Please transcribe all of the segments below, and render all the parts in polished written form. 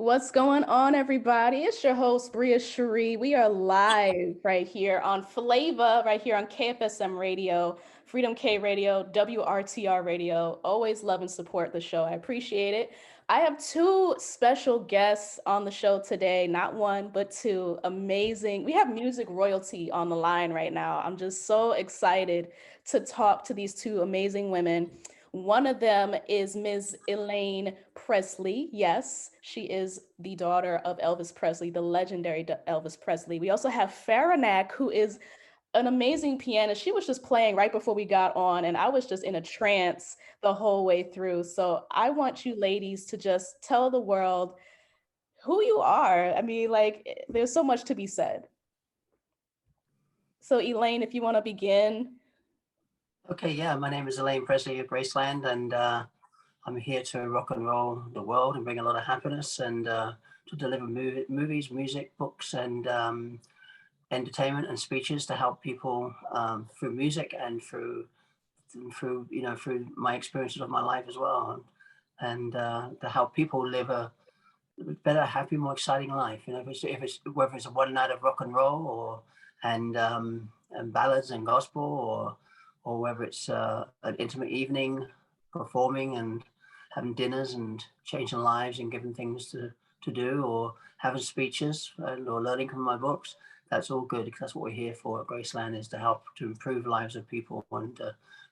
What's going on, everybody? It's your host, Bria Cheri. We are live right here on Flava, right here on KFSM Radio, Freedom K Radio, WRTR Radio. Always love and support the show. I appreciate it. I have two special guests on the show today, not one, but two amazing. We have music royalty on the line right now. I'm just so excited to talk to these two amazing women. One of them is Ms. Elaine Presley. Yes, she is the daughter of Elvis Presley, the legendary Elvis Presley. We also have Faranak, who is an amazing pianist. She was just playing right before we got on, and I was just in a trance the whole way through. So I want you ladies to just tell the world who you are. I mean, like, there's so much to be said. So Elaine, if you want to begin. Okay, yeah, my name is Elaine Presley of Graceland, and I'm here to rock and roll the world and bring a lot of happiness and to deliver movies, music, books, and entertainment and speeches to help people through music and through my experiences of my life as well, and to help people live a better, happy, more exciting life. You know, if it's whether it's a one night of rock and roll and ballads and gospel, or whether it's an intimate evening performing and having dinners and changing lives and giving things to do, or having speeches or learning from my books. That's all good, because that's what we're here for at Graceland, is to help to improve lives of people and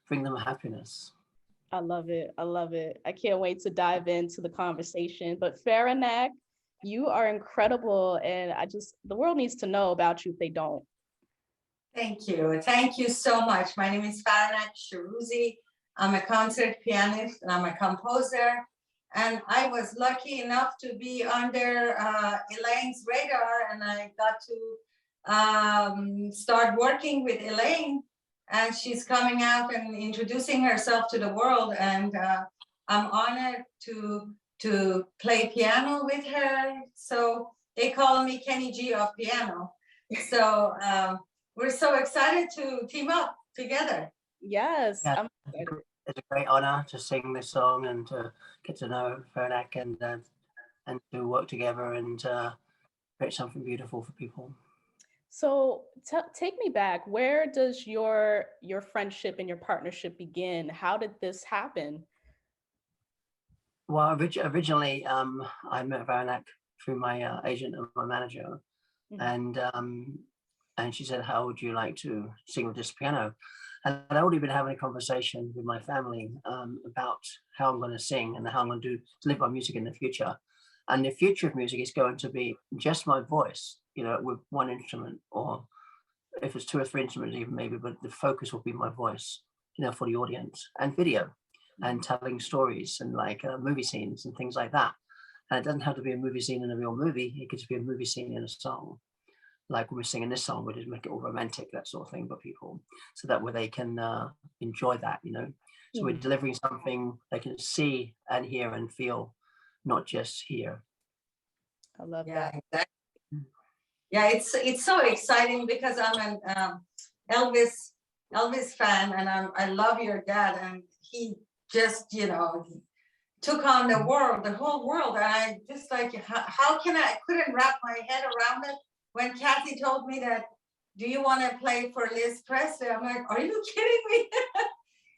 bring them happiness. I love it. I love it. I can't wait to dive into the conversation. But Faranak, you are incredible. And the world needs to know about you if they don't. Thank you. Thank you so much. My name is Faranak Shahroozi. I'm a concert pianist and I'm a composer. And I was lucky enough to be under Elaine's radar, and I got to start working with Elaine. And she's coming out and introducing herself to the world. And I'm honored to play piano with her. So they call me Kenny G of piano. So we're so excited to team up together. Yes. Yeah, it's a great honor to sing this song and to get to know Faranak and to work together and create something beautiful for people. So take me back. Where does your friendship and your partnership begin? How did this happen? Well, originally, I met Faranak through my agent and my manager, mm-hmm. And she said, "How would you like to sing with this piano?" And I'd already been having a conversation with my family about how I'm going to sing and how I'm going to live my music in the future. And the future of music is going to be just my voice, you know, with one instrument, or if it's two or three instruments even maybe, but the focus will be my voice, you know, for the audience, and video and telling stories and like movie scenes and things like that. And it doesn't have to be a movie scene in a real movie. It could just be a movie scene in a song. Like when we're singing this song, we just make it all romantic, that sort of thing for people, so that way they can enjoy that, you know. So we're delivering something they can see and hear and feel, not just hear. I love that. Exactly. Yeah, it's so exciting because I'm an Elvis fan, and I love your dad, and he just, you know, took on the whole world, and I just like, how can I couldn't wrap my head around it. When Kathy told me that, do you want to play for Liz Presley? I'm like, are you kidding me?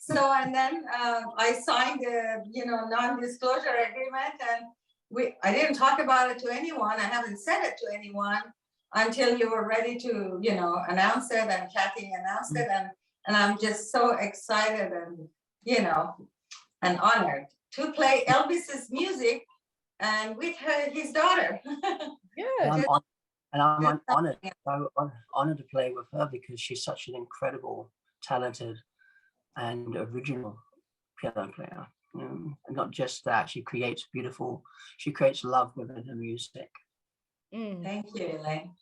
So, and then I signed a, non-disclosure agreement, and I didn't talk about it to anyone. I haven't said it to anyone until you were ready to, announce it, and Kathy announced it. And I'm just so excited and, and honored to play Elvis's music and with his daughter. Yeah. And I'm honored to play with her, because she's such an incredible, talented, and original piano player. And not just that, she creates love within her music. Thank you, Elaine.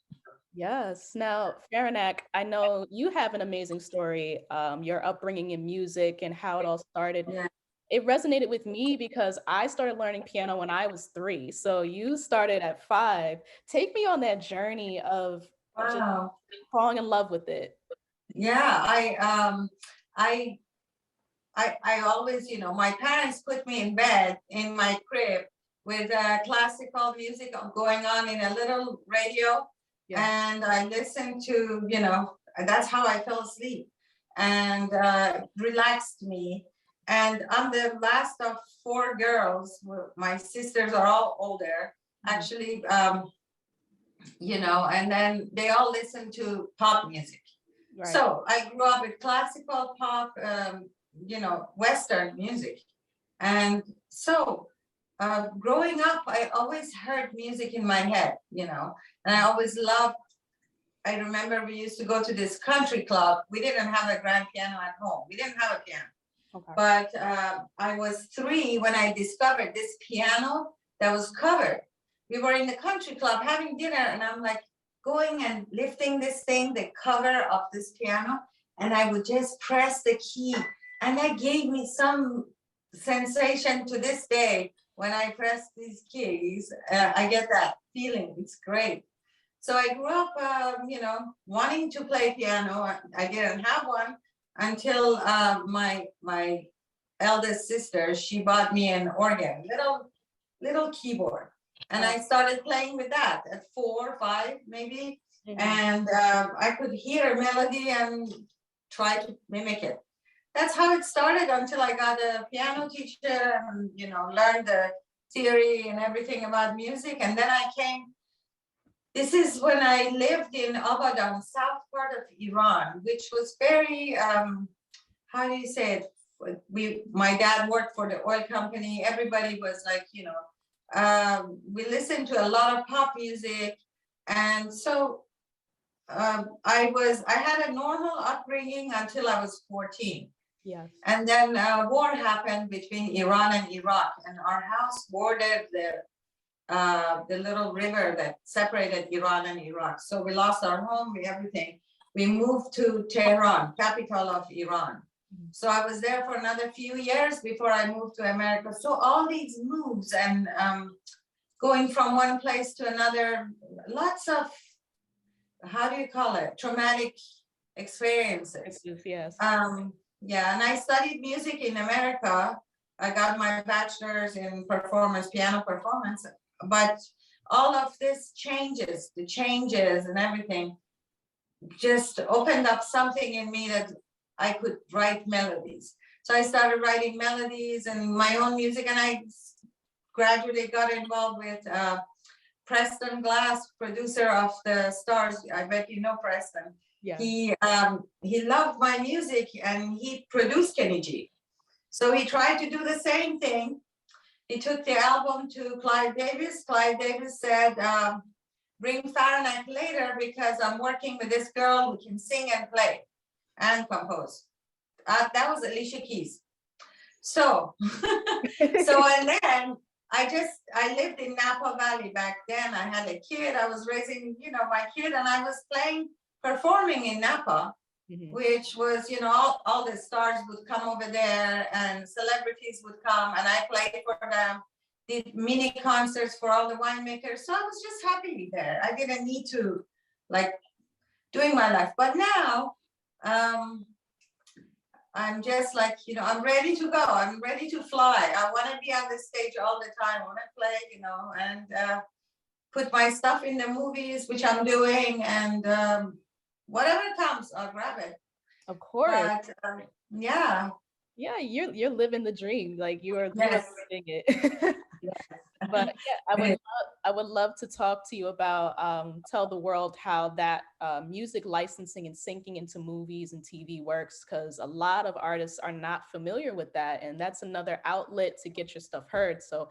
Yes. Now, Faranak, I know you have an amazing story, your upbringing in music and how it all started. Yeah. It resonated with me because I started learning piano when I was 3. So you started at 5. Take me on that journey of just falling in love with it. Yeah, I always, my parents put me in bed in my crib with classical music going on in a little radio. Yeah. And I listened to, you know, that's how I fell asleep, and relaxed me. And I'm the last of 4 girls. My sisters are all older, actually, you know, and then they all listen to pop music. Right. So I grew up with classical pop, you know, Western music. And so growing up, I always heard music in my head, you know, and I always loved. I remember we used to go to this country club. We didn't have a grand piano at home. We didn't have a piano. Okay. But I was 3 when I discovered this piano that was covered. We were in the country club having dinner, and I'm like going and lifting this thing, the cover of this piano, and I would just press the key. And that gave me some sensation to this day. When I press these keys, I get that feeling. It's great. So I grew up, you know, wanting to play piano. I didn't have one until my eldest sister, she bought me an organ, little keyboard. And I started playing with that at 4 or 5, maybe. Mm-hmm. And I could hear a melody and try to mimic it. That's how it started until I got a piano teacher and, you know, learned the theory and everything about music. And then I came. This is when I lived in Abadan, south part of Iran, which was very, how do you say it? My dad worked for the oil company. Everybody was like, you know, we listened to a lot of pop music. And so I had a normal upbringing until I was 14. Yes. And then war happened between Iran and Iraq, and our house bordered the little river that separated Iran and Iraq. So we lost our home, everything. We moved to Tehran, capital of Iran. So I was there for another few years before I moved to America. So all these moves and going from one place to another, lots of, how do you call it? Traumatic experiences. Yes. Yeah, and I studied music in America. I got my bachelor's in performance, piano performance. But all of this changes, the changes and everything just opened up something in me that I could write melodies. So I started writing melodies and my own music, and I gradually got involved with Preston Glass, producer of the Stars. I bet you know Preston. Yeah. He loved my music and he produced Kenny G. So he tried to do the same thing. He took the album to Clive Davis. Clive Davis said, bring Faranak later because I'm working with this girl who can sing and play and compose. That was Alicia Keys. So, and then I lived in Napa Valley back then. I had a kid. I was raising, you know, my kid, and I was performing in Napa. Mm-hmm. Which was, you know, all the stars would come over there and celebrities would come, and I played for them, did mini concerts for all the winemakers. So I was just happy there. I didn't need to like doing my life. But now I'm just like, you know, I'm ready to go. I'm ready to fly. I want to be on the stage all the time. I want to play, you know, and put my stuff in the movies, which I'm doing, and whatever comes, I'll grab it. Of course. But, yeah. Yeah, you're living the dream. Like you're living it. But yeah, I would love to talk to you about tell the world how that music licensing and syncing into movies and TV works, because a lot of artists are not familiar with that, and that's another outlet to get your stuff heard. So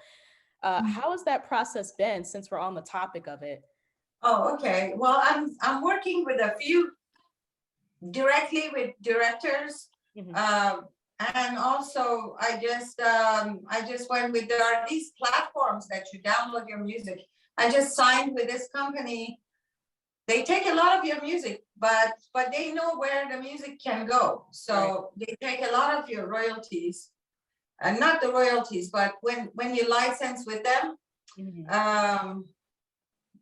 how has that process been, since we're on the topic of it? Oh, okay. Well, I'm working with a few directly with directors, and also I just went with, there are these platforms that you download your music. I just signed with this company. They take a lot of your music, but they know where the music can go. So they take a lot of your royalties, and not the royalties, but when you license with them,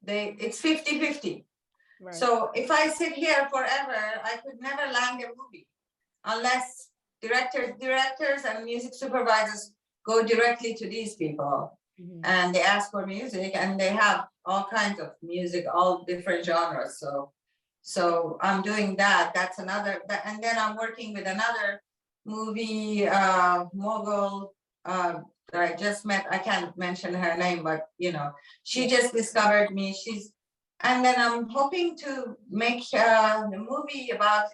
it's 50-50. Right. So if I sit here forever, I could never land a movie unless directors and music supervisors go directly to these people. and they ask for music, and they have all kinds of music, all different genres. So I'm doing that. That's another, and then I'm working with another movie mogul that I just met. I can't mention her name, but she just discovered me. And then I'm hoping to make the movie about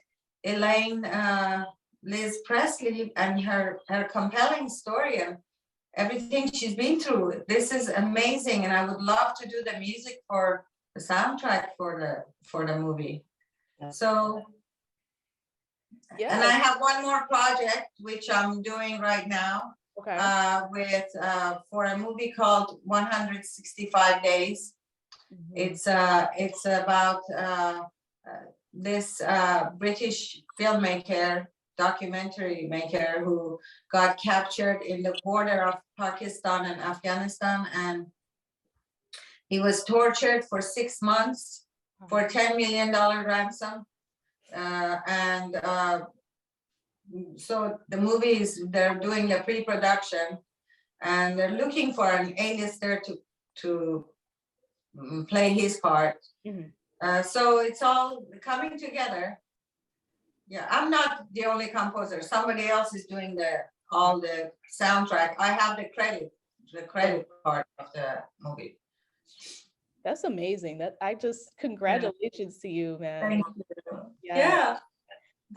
Elaine Liz Presley and her compelling story and everything she's been through. This is amazing, and I would love to do the music for the soundtrack for the movie. So, and I have one more project which I'm doing right now. With for a movie called 165 Days. It's about this British filmmaker, documentary maker, who got captured in the border of Pakistan and Afghanistan, and he was tortured for 6 months for $10 million ransom. So the movies, they're doing the pre-production, and they're looking for an A-lister to play his part. So it's all coming together. Yeah, I'm not the only composer. Somebody else is doing all the soundtrack. I have the credit part of the movie. That's amazing. Congratulations to you, man. Thank you. Yeah.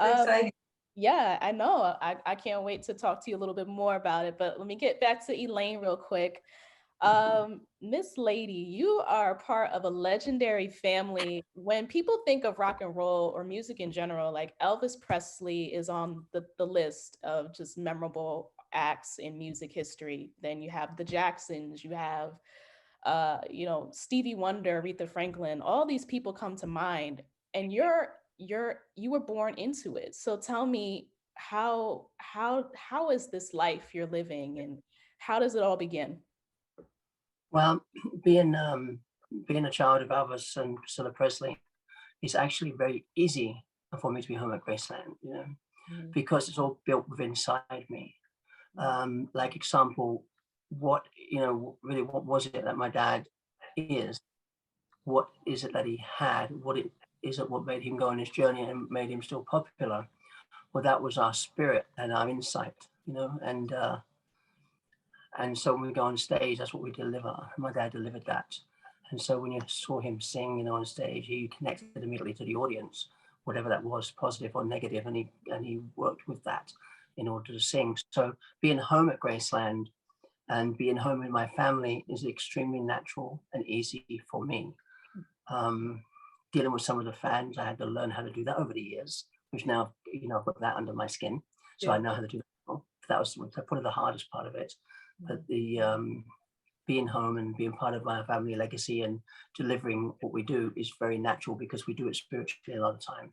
It's exciting. Yeah, I know. I can't wait to talk to you a little bit more about it, but let me get back to Elaine real quick. Miss Lady, you are part of a legendary family. When people think of rock and roll or music in general, like Elvis Presley is on the list of just memorable acts in music history. Then you have the Jacksons, you have Stevie Wonder, Aretha Franklin, all these people come to mind, and you were born into it. So tell me, how is this life you're living, and how does it all begin? Well, being a child of Elvis and Priscilla Presley, it's actually very easy for me to be home at Graceland, because it's all built within inside me. Like example, what was it that my dad is? What is it that he had? What made him go on his journey and made him still popular? Well, that was our spirit and our insight, and so when we go on stage, that's what we deliver. My dad delivered that. And so when you saw him sing, on stage, he connected immediately to the audience, whatever that was, positive or negative, and he worked with that in order to sing. So being home at Graceland and being home with my family is extremely natural and easy for me. Dealing with some of the fans, I had to learn how to do that over the years, which now, I've got that under my skin. So I know how to do that. That was probably the hardest part of it. But the being home and being part of my family legacy and delivering what we do is very natural, because we do it spiritually a lot of times,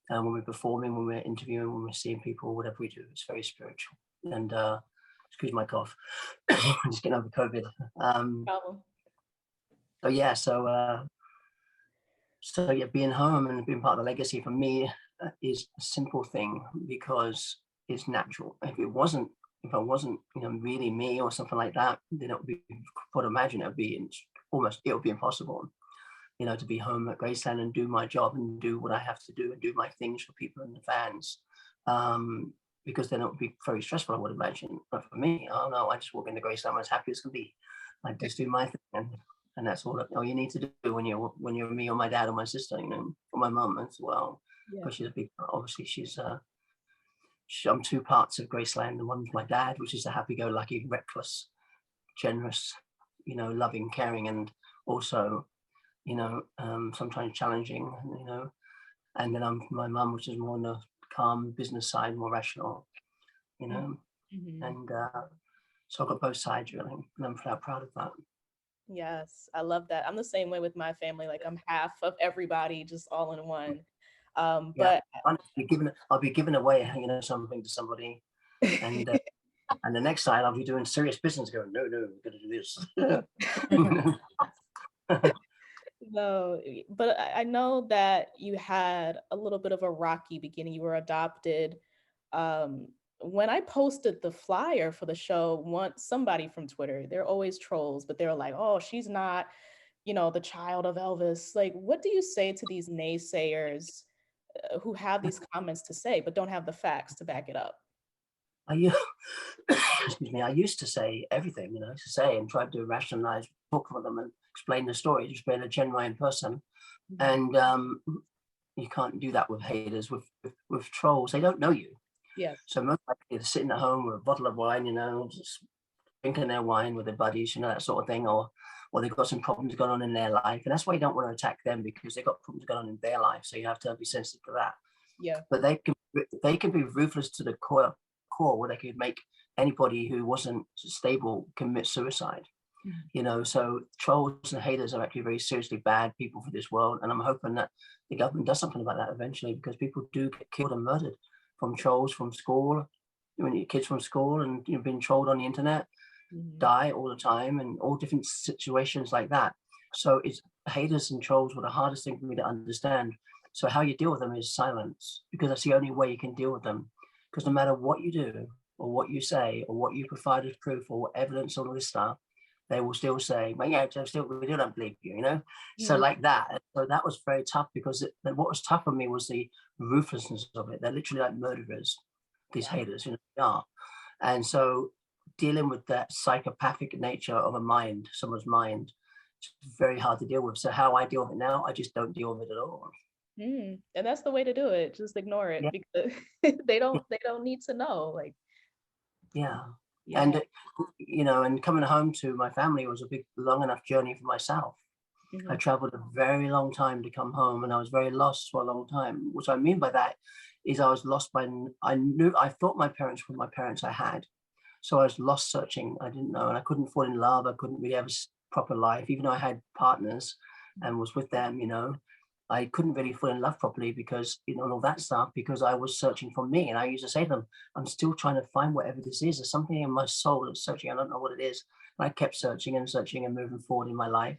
when we're performing, when we're interviewing, when we're seeing people, whatever we do, it's very spiritual. And excuse my cough, I'm just getting over COVID. Being home and being part of the legacy for me is a simple thing, because it's natural. If I wasn't, really me or something like that, then it would be, could imagine it would be impossible, to be home at Graceland and do my job and do what I have to do and do my things for people and the fans, because then it would be very stressful, I would imagine. But for me, oh no, I just walk into Graceland, I'm as happy as can be. I just do my thing, and that's all you need to do when you're me or my dad or my sister, or my mum as well, because she's a big, obviously I'm two parts of Graceland. And one's my dad, which is a happy-go-lucky, reckless, generous, loving, caring, and also, sometimes challenging, And then I'm my mum, which is more on the calm business side, more rational, And so I've got both sides really, and I'm proud of that. Yes, I love that. I'm the same way with my family. Like, I'm half of everybody, just all in one. But I'll be giving away, something to somebody, and and the next side I'll be doing serious business. Going, no, we're gonna do this. No, but I know that you had a little bit of a rocky beginning. You were adopted when I posted the flyer for the show, somebody from Twitter, they're always trolls, but they're like, oh, she's not, the child of Elvis. Like, what do you say to these naysayers who have these comments to say, but don't have the facts to back it up? Excuse me, I used to say everything, to say and try to rationalize, talk for them and explain the story, just being a genuine person. And you can't do that with haters, with trolls. They don't know you. Yeah. So most likely they're sitting at home with a bottle of wine, just drinking their wine with their buddies, that sort of thing, or they've got some problems going on in their life. And that's why you don't want to attack them, because they've got problems going on in their life. So you have to be sensitive to that. Yeah. But they can be ruthless to the core where they could make anybody who wasn't stable commit suicide. So trolls and haters are actually very seriously bad people for this world. And I'm hoping that the government does something about that eventually, because people do get killed and murdered from trolls from school. When your kids from school and you've been trolled on the internet, die all the time, and all different situations like that. So it's haters and trolls were the hardest thing for me to understand. So how you deal with them is silence, because that's the only way you can deal with them. Because no matter what you do or what you say or what you provide as proof or evidence, all this stuff, they will still say, well, yeah, we still don't believe you, So like that. So that was very tough, because what was tough for me was the ruthlessness of it. They're literally like murderers, these haters, they are. And so dealing with that psychopathic nature of someone's mind, it's very hard to deal with. So how I deal with it now, I just don't deal with it at all. And that's the way to do it. Just ignore it, because they don't need to know. Like, and and coming home to my family was a big, long enough journey for myself. I traveled a very long time to come home, and I was very lost for a long time. What I mean by that is I was lost I thought my parents were my parents I had. So I was lost searching. I didn't know, and I couldn't fall in love. I couldn't really have a proper life, even though I had partners and was with them, I couldn't really fall in love properly because, and all that stuff, because I was searching for me. And I used to say to them, I'm still trying to find whatever this is. There's something in my soul that's searching. I don't know what it is. And I kept searching and searching and moving forward in my life.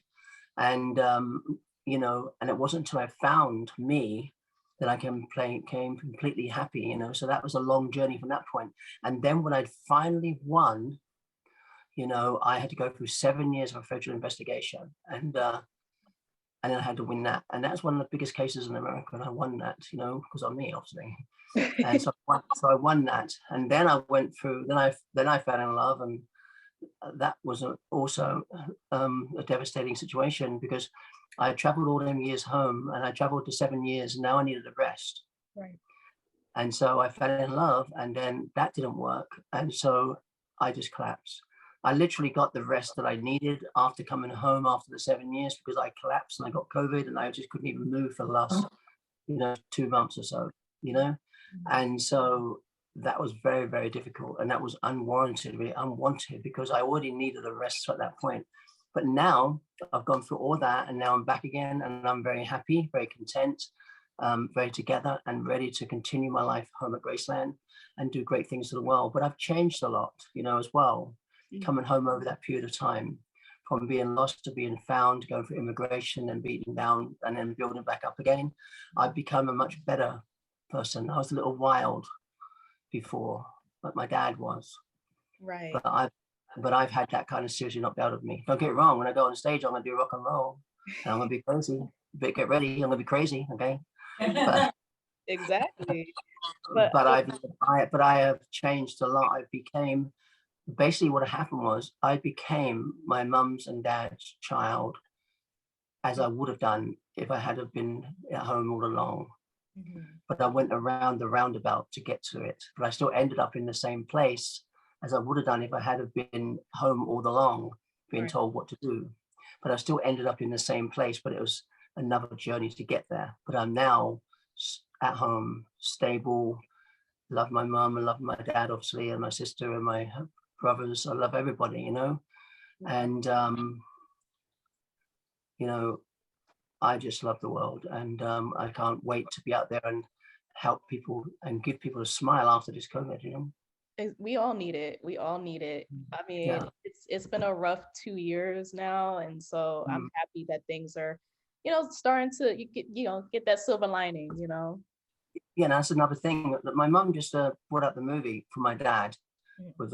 And, and it wasn't until I found me that I came completely happy, So that was a long journey from that point. And then when I'd finally won, I had to go through 7 years of a federal investigation, and then I had to win that. And that's one of the biggest cases in America. And I won that, because I'm me, obviously. And so I won that. And then I went through, then I fell in love, and that was also a devastating situation, because I traveled all them years home, and I traveled to 7 years, and now I needed a rest. Right. And so I fell in love, and then that didn't work. And so I just collapsed. I literally got the rest that I needed after coming home after the 7 years, because I collapsed and I got COVID, and I just couldn't even move for the last, 2 months or so, And so that was very, very difficult. And that was unwarranted, really unwanted, because I already needed a rest at that point. But now I've gone through all that, and now I'm back again, and I'm very happy, very content, very together, and ready to continue my life home at Graceland and do great things to the world. But I've changed a lot, as well. Coming home over that period of time, from being lost to being found, going through immigration and beating down and then building back up again, I've become a much better person. I was a little wild before, like my dad was. Right. But I've had that kind of seriously knocked out of me. Don't get it wrong. When I go on stage, I'm going to do rock and roll, and I'm going to be crazy. But get ready, I'm going to be crazy. Okay. But, exactly. But I have changed a lot. I became. Basically what happened was I became my mum's and dad's child, as I would have done if I had have been at home all along. But I went around the roundabout to get to it. But I still ended up in the same place as I would have done if I had have been home all along, being told what to do. But I still ended up in the same place, but it was another journey to get there. But I'm now at home, stable, love my mum and love my dad, obviously, and my sister and my brothers. I love everybody, and I just love the world, and I can't wait to be out there and help people and give people a smile after this COVID. We all need it. I mean, it's been a rough 2 years now, and so I'm happy that things are, starting to get that silver lining. yeah, that's another thing that my mum just brought up the movie for my dad with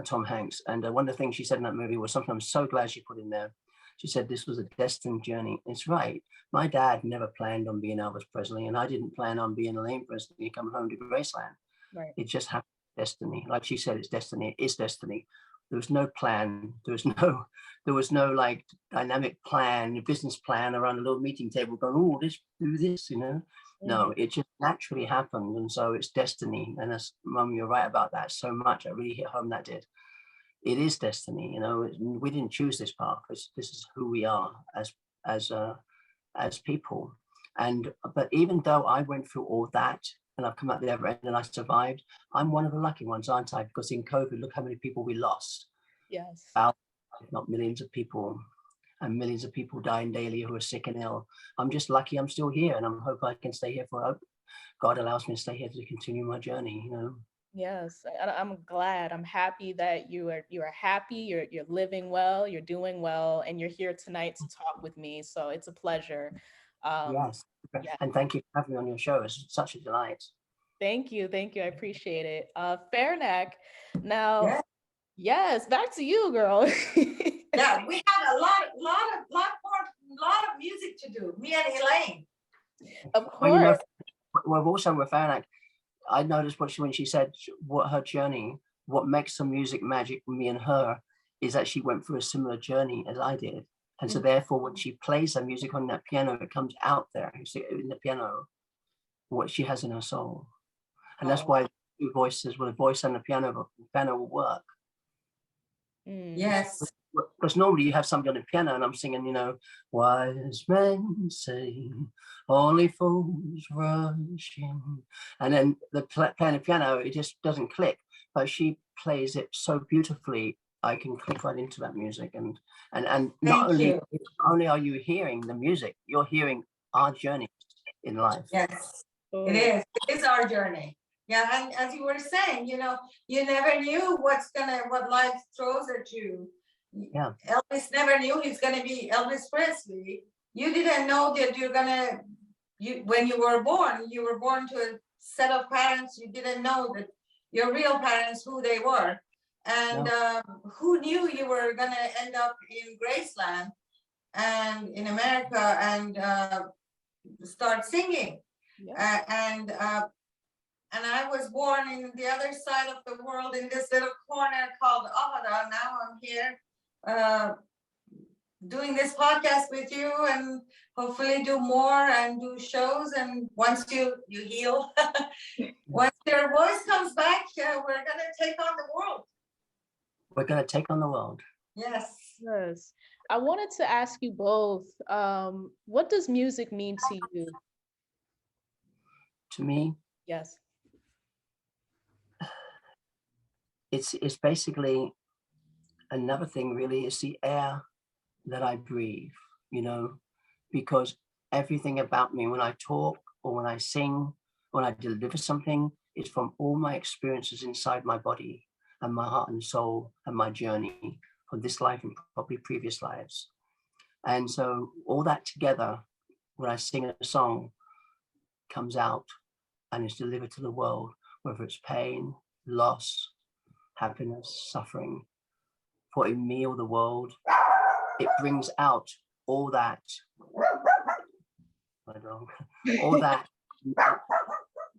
Tom Hanks. And one of the things she said in that movie was something I'm so glad she put in there. She said this was a destined journey. It's right. My dad never planned on being Elvis Presley, and I didn't plan on being Elaine Presley coming home to Graceland. Right. It just happened. Destiny. Like she said, it's destiny. It is destiny. There was no plan. There was no like dynamic plan, business plan around a little meeting table going, oh, let's do this, you know. No, it just naturally happened. And so it's destiny. And as Mum, you're right about that so much. I really hit home that did. It is destiny, you know. We didn't choose this path. This is who we are as people. And but even though I went through all that and I've come out the other end and I survived, I'm one of the lucky ones, aren't I? Because in COVID, look how many people we lost. Yes. If not millions of people, and millions of people dying daily who are sick and ill. I'm just lucky I'm still here, and I'm hoping I can stay here for God allows me to stay here to continue my journey, you know. Yes, I'm glad. I'm happy that you are happy, you're living well, you're doing well, and you're here tonight to talk with me. So it's a pleasure. Yes. Yeah. And thank you for having me on your show. It's such a delight. Thank you. I appreciate it. Faranak, now, Yeah. yes, back to you, girl. Yeah, we have a lot of music to do. Me and Elaine. Of Well, you know, course. well, also with Faranak, I noticed when she said what her journey, what makes the music magic for me and her is that she went through a similar journey as I did. And so therefore, when she plays her music on that piano, it comes out there. You see in the piano, what she has in her soul. And that's why two voices with a voice and the piano will work. Yes. Because normally you have somebody on the piano and I'm singing, you know, wise men say only fools rush in. And then playing the piano, it just doesn't click. But she plays it so beautifully, I can click right into that music. And not only are you hearing the music, you're hearing our journey in life. Yes, it is. It is our journey. Yeah, and as you were saying, you know, you never knew what life throws at you. Yeah. Elvis never knew he's gonna be Elvis Presley. You didn't know that when you were born to a set of parents, you didn't know that your real parents, who they were. And who knew you were gonna end up in Graceland and in America and start singing. And I was born in the other side of the world in this little corner called Ahada. Now I'm here doing this podcast with you and hopefully do more and do shows. And once you heal, once your voice comes back, we're going to take on the world. We're going to take on the world. Yes. Yes. I wanted to ask you both, what does music mean to you? To me? Yes. It's basically another thing really is the air that I breathe, you know, because everything about me when I talk or when I sing, when I deliver something, is from all my experiences inside my body and my heart and soul and my journey from this life and probably previous lives. And so all that together, when I sing a song, comes out and is delivered to the world, whether it's pain, loss, happiness, suffering, for in me or the world, it brings out all that, all that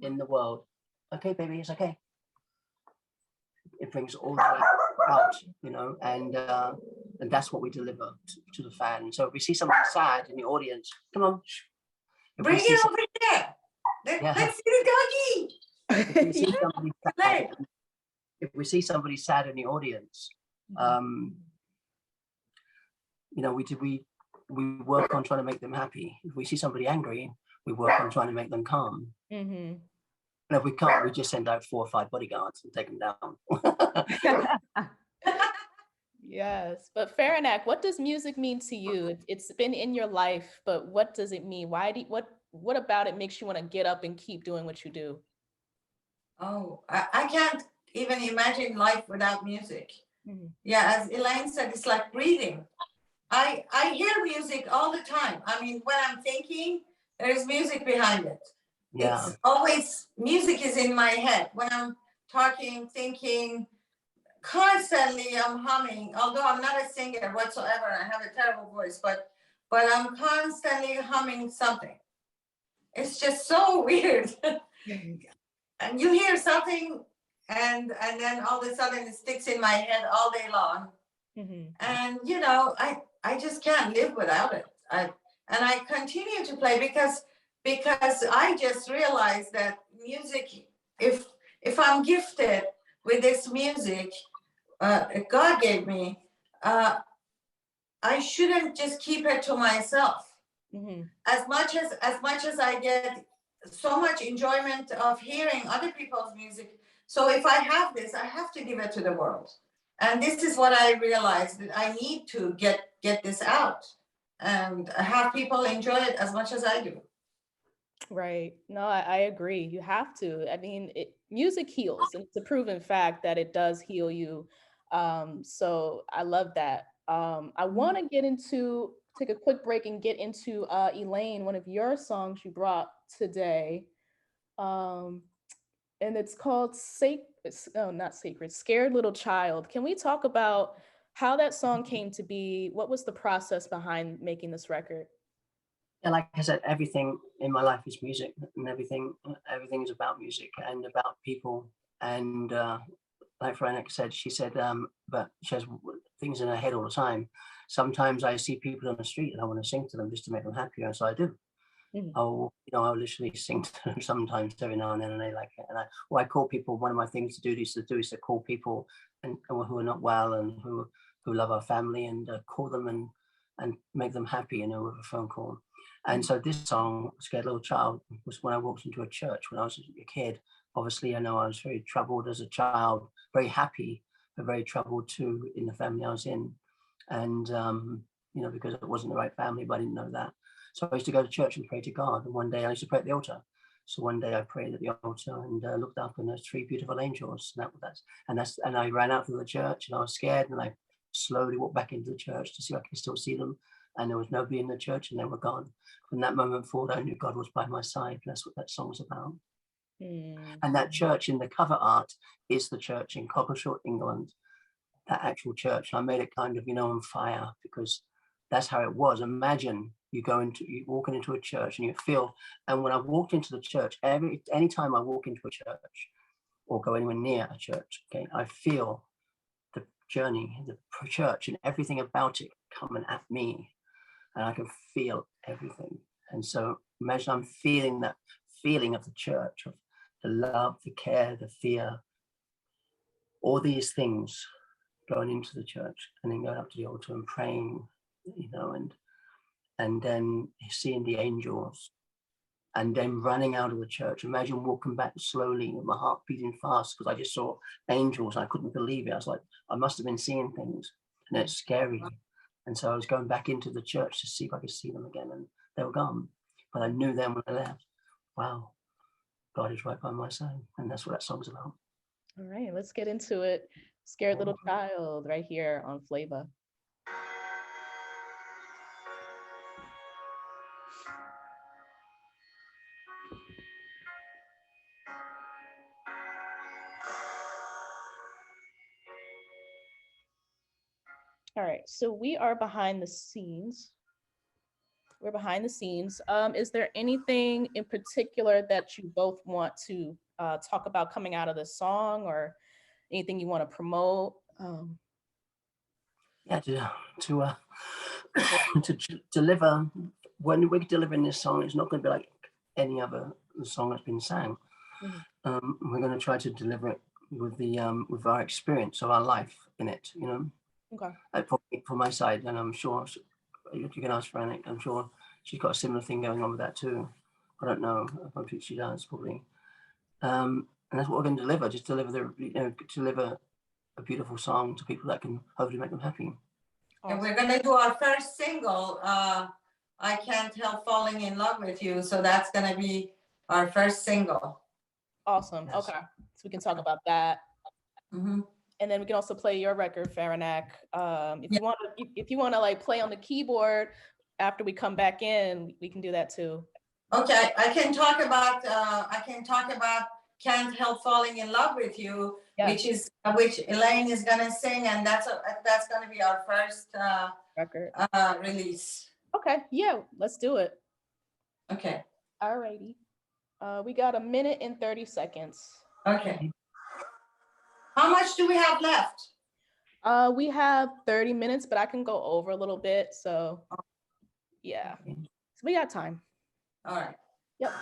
in the world. Okay, baby, it's okay. It brings all that out, you know, and that's what we deliver to the fan. So if we see somebody sad in the audience, come on. Bring it over there. Let's see the doggy. If we see somebody sad in the audience, you know, we work on trying to make them happy. If we see somebody angry, we work on trying to make them calm. And if we can't, we just send out 4 or 5 bodyguards and take them down. Yes, but Faranak, what does music mean to you? It's been in your life, but what does it mean? What about it makes you want to get up and keep doing what you do? Oh, I can't even imagine life without music. Yeah, as Elaine said, it's like breathing. I hear music all the time. I mean, when I'm thinking, there's music behind it. Yeah. It's always, music is in my head when I'm talking, thinking, constantly I'm humming, although I'm not a singer whatsoever. I have a terrible voice, but I'm constantly humming something. It's just so weird. And you hear something and then all of a sudden it sticks in my head all day long. Mhm. And you know, I just can't live without it. And I continue to play because I just realized that music, if I'm gifted with this music, God gave me, I shouldn't just keep it to myself. Mhm. As much as I get so much enjoyment of hearing other people's music, so if I have this, I have to give it to the world. And this is what I realized, that I need to get this out and have people enjoy it as much as I do. Right. No, I agree. You have to. I mean, music heals, and it's a proven fact that it does heal you. So I love that. I want to take a quick break and get into Elaine, one of your songs you brought today. Um, and it's called oh, not Sacred, Scared Little Child. Can we talk about how that song came to be? What was the process behind making this record? Yeah, like I said, everything in my life is music, and everything is about music and about people. And like Faranak said, she said, but she has things in her head all the time. Sometimes I see people on the street and I want to sing to them just to make them happier, and so I do. Mhm. I'll literally sing to them sometimes every now and then, and they like it. And I call people. One of my things to do is to call people and who are not well and who love our family, and call them and make them happy, with a phone call. And so this song, "Scared Little Child," was when I walked into a church when I was a kid. Obviously, I know I was very troubled as a child, very happy, but very troubled too in the family I was in, and because it wasn't the right family, but I didn't know that. So I used to go to church and pray to God. And one day I used to pray at the altar. So one day I prayed at the altar and looked up, and there's three beautiful angels. And I ran out from the church, and I was scared. And I slowly walked back into the church to see if I could still see them. And there was nobody in the church, and they were gone. From that moment forward, I knew God was by my side. And that's what that song's about. Mm. And that church in the cover art is the church in Cockleshall, England. That actual church. I made it kind of, on fire, because that's how it was. Imagine you walking into a church and you feel, and when I walked into the church, anytime I walk into a church or go anywhere near a church, okay, I feel the journey, the church and everything about it coming at me, and I can feel everything. And so imagine I'm feeling that feeling of the church, of the love, the care, the fear, all these things going into the church, and then going up to the altar and praying, and then seeing the angels, and then running out of the church. Imagine walking back slowly with my heart beating fast, because I just saw angels. I couldn't believe it. I was like, I must have been seeing things, and it's scary. And so I was going back into the church to see if I could see them again, and they were gone. But I knew then when I left, wow, God is right by my side. And that's what that song's about. All right, let's get into it. Scared Little Child right here on Flava. All right, so we are behind the scenes. We're behind the scenes. Is there anything in particular that you both want to talk about coming out of the song, or anything you want to promote? Yeah, to to deliver, when we're delivering this song, it's not going to be like any other song that's been sang. Mhm. We're going to try to deliver it with our experience of our life in it, Okay. For my side, and I'm sure you can ask Faranak. I'm sure she's got a similar thing going on with that too. I don't know. I think she does probably. And that's what we're going to deliver. Just deliver a beautiful song to people that can hopefully make them happy. And we're gonna do our first single, I Can't Help Falling in Love with You. So that's gonna be our first single. Awesome. Yes. Okay, so we can talk about that. Mm-hmm. And then we can also play your record, Faranak. If you want to like play on the keyboard after we come back in, we can do that too. Okay, I can talk about Can't Help Falling in Love with You, Yes. which Elaine is gonna sing, and that's gonna be our first Record. release. Okay, yeah, let's do it. Okay. Alrighty. We got 1 minute and 30 seconds. Okay. How much do we have left? We have 30 minutes, but I can go over a little bit. So yeah. So we got time. All right. Yep.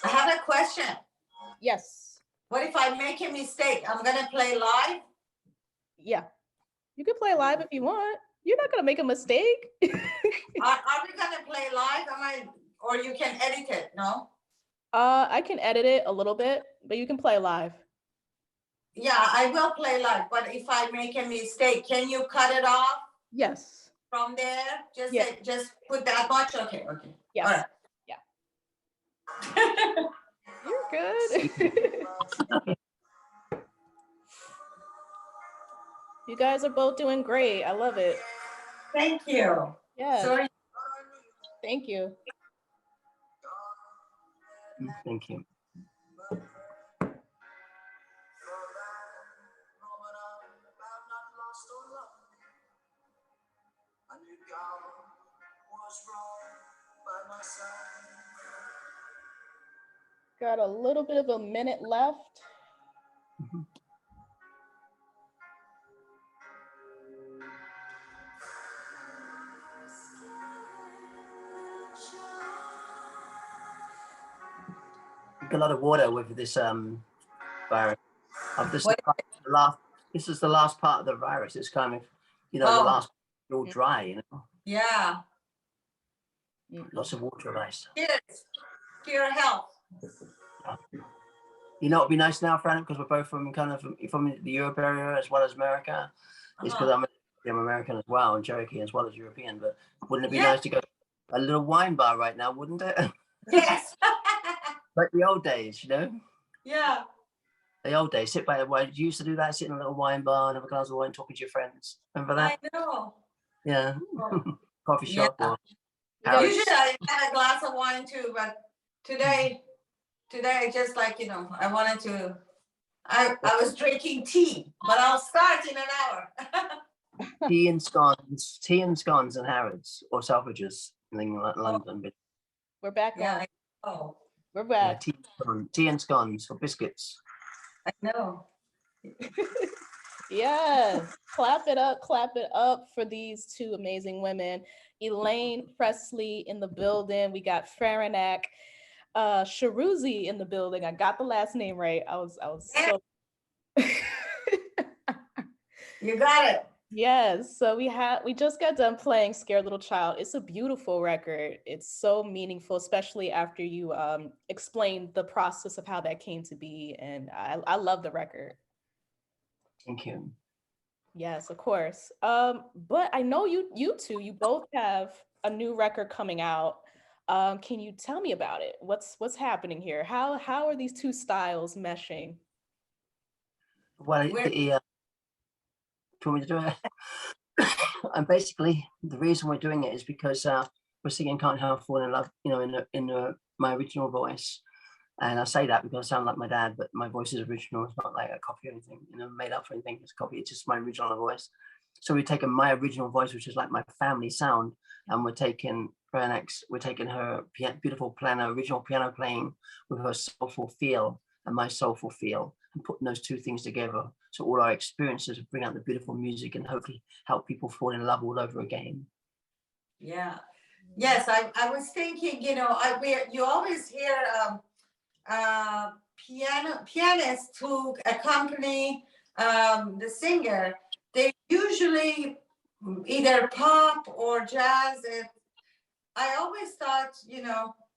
I have a question. Yes. What if I make a mistake? I'm gonna play live? Yeah. You can play live if you want. You're not gonna make a mistake. Are we gonna play live? Or you can edit it, no? I can edit it a little bit, but you can play live. Yeah, I will play live, but if I make a mistake, can you cut it off? Yes. From there? Yeah. Just put that much? Okay. Yes. All right. Yeah. You're good. You guys are both doing great. I love it. Thank you. Yeah. Sorry. Thank you. Thank you. Got a little bit of a minute left. Drink a lot of water with this virus. This is the last part of the virus. It's kind of, the last, all dry, Yeah. Lots of water, nice. Cheers to your health. It'd be nice now, Faranak, because we're both from the Europe area as well as America. It's because I'm American as well, and Cherokee as well as European. But wouldn't it be nice to go to a little wine bar right now, wouldn't it? Yes. Like the old days, Yeah. The old days, sit by the wine. You used to do that, sit in a little wine bar and have a glass of wine, talking to your friends. Remember that? I know. Yeah. Coffee shop. Yeah. Usually I had a glass of wine too, but today just I wanted to. I was drinking tea, but I'll start in an hour. Tea and scones and Harrods or Selfridges in London. We're back. Yeah. Oh. We're back. Yeah, tea and scones or biscuits. I know. Yeah. Clap it up for these two amazing women. Elaine Presley in the building. We got Faranak Shahroozi in the building. I got the last name right. I was so You got it. Yes. So we just got done playing Scared Little Child. It's a beautiful record. It's so meaningful, especially after you explained the process of how that came to be. And I love the record. Thank you. Yes, of course. But I know you two, you both have a new record coming out. Can you tell me about it? What's happening here? How are these two styles meshing? Well, do you want me to do it? And basically, the reason we're doing it is because we're singing "Can't Help Falling in Love," in my original voice. And I say that because I sound like my dad, but my voice is original. It's not like a copy or anything, made up for anything. It's a copy. It's just my original voice. So we've taken my original voice, which is like my family sound, and we're taking her beautiful original piano playing with her soulful feel and my soulful feel, and putting those two things together. So all our experiences bring out the beautiful music and hopefully help people fall in love all over again. Yeah. Yes, I was thinking, you always hear pianists who accompany the singer. They usually either pop or jazz. I always thought,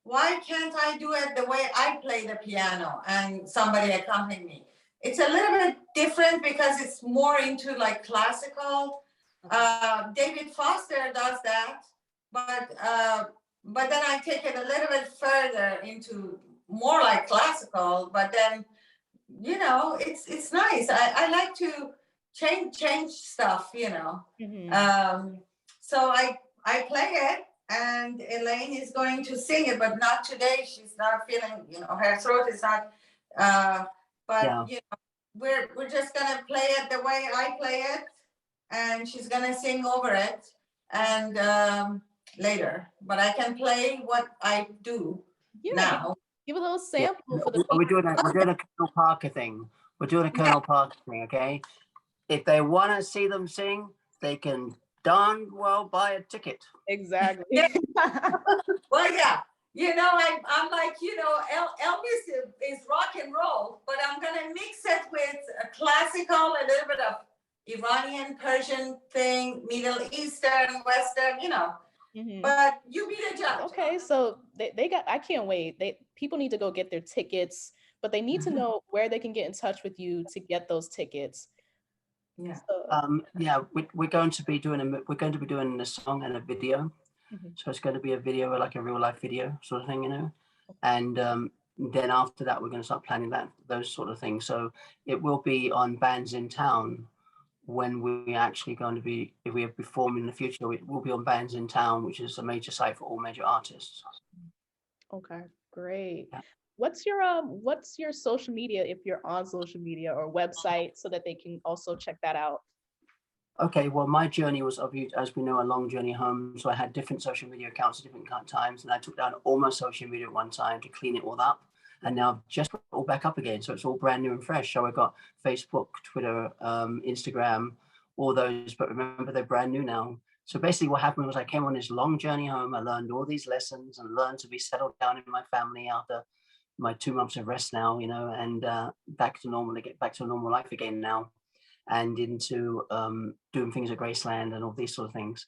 why can't I do it the way I play the piano and somebody accompany me? It's a little bit different because it's more into like classical. David Foster does that, but then I take it a little bit further into more like classical, but then you know, it's nice. I like to change stuff, you know. So I play it, and Elaine is going to sing it, but not today. She's not feeling, you know, her throat is not. But Yeah. you know, we're just gonna play it the way I play it, and she's gonna sing over it, and later. But I can play what I do Yeah, now. give a little Yeah. sample for the We're people. doing a Colonel Parker thing. We're doing a Yeah. Colonel Parker thing, okay? If they want to see them sing, they can darn well buy a ticket. Exactly. Yeah. Well, yeah. You know, I'm like, you know, Elvis is rock and roll, but I'm gonna mix it with a classical, a little bit of Iranian, Persian thing, Middle Eastern, Western, you know. But you be the judge. Okay, so they got, I can't wait. People need to go get their tickets, but they need to know where they can get in touch with you to get those tickets. Yeah. So, Yeah, we're going to be doing a song and a video. So it's going to be a video, like a real life video sort of thing, you know. And then after that, we're going to start planning those sort of things. So it will be on Bands in Town when we're actually going to be, if we are performing in the future, it will be on Bands in Town, which is a major site for all major artists. okay, great. Yeah. What's your social media, if you're on social media, or website, so that they can also check that out? Okay, well, my journey was, as we know, a long journey home. So I had different social media accounts at different times, and I took down all my social media at one time to clean it all up. And now I've just put it all back up again. So it's all brand new and fresh. So I've got Facebook, Twitter, Instagram, all those, but remember, they're brand new now. So basically what happened was I came on this long journey home. I learned all these lessons and learned to be settled down in my family after my 2 months of rest now, you know, and back to normal, to get back to a normal life again now, and into doing things at Graceland and all these sort of things.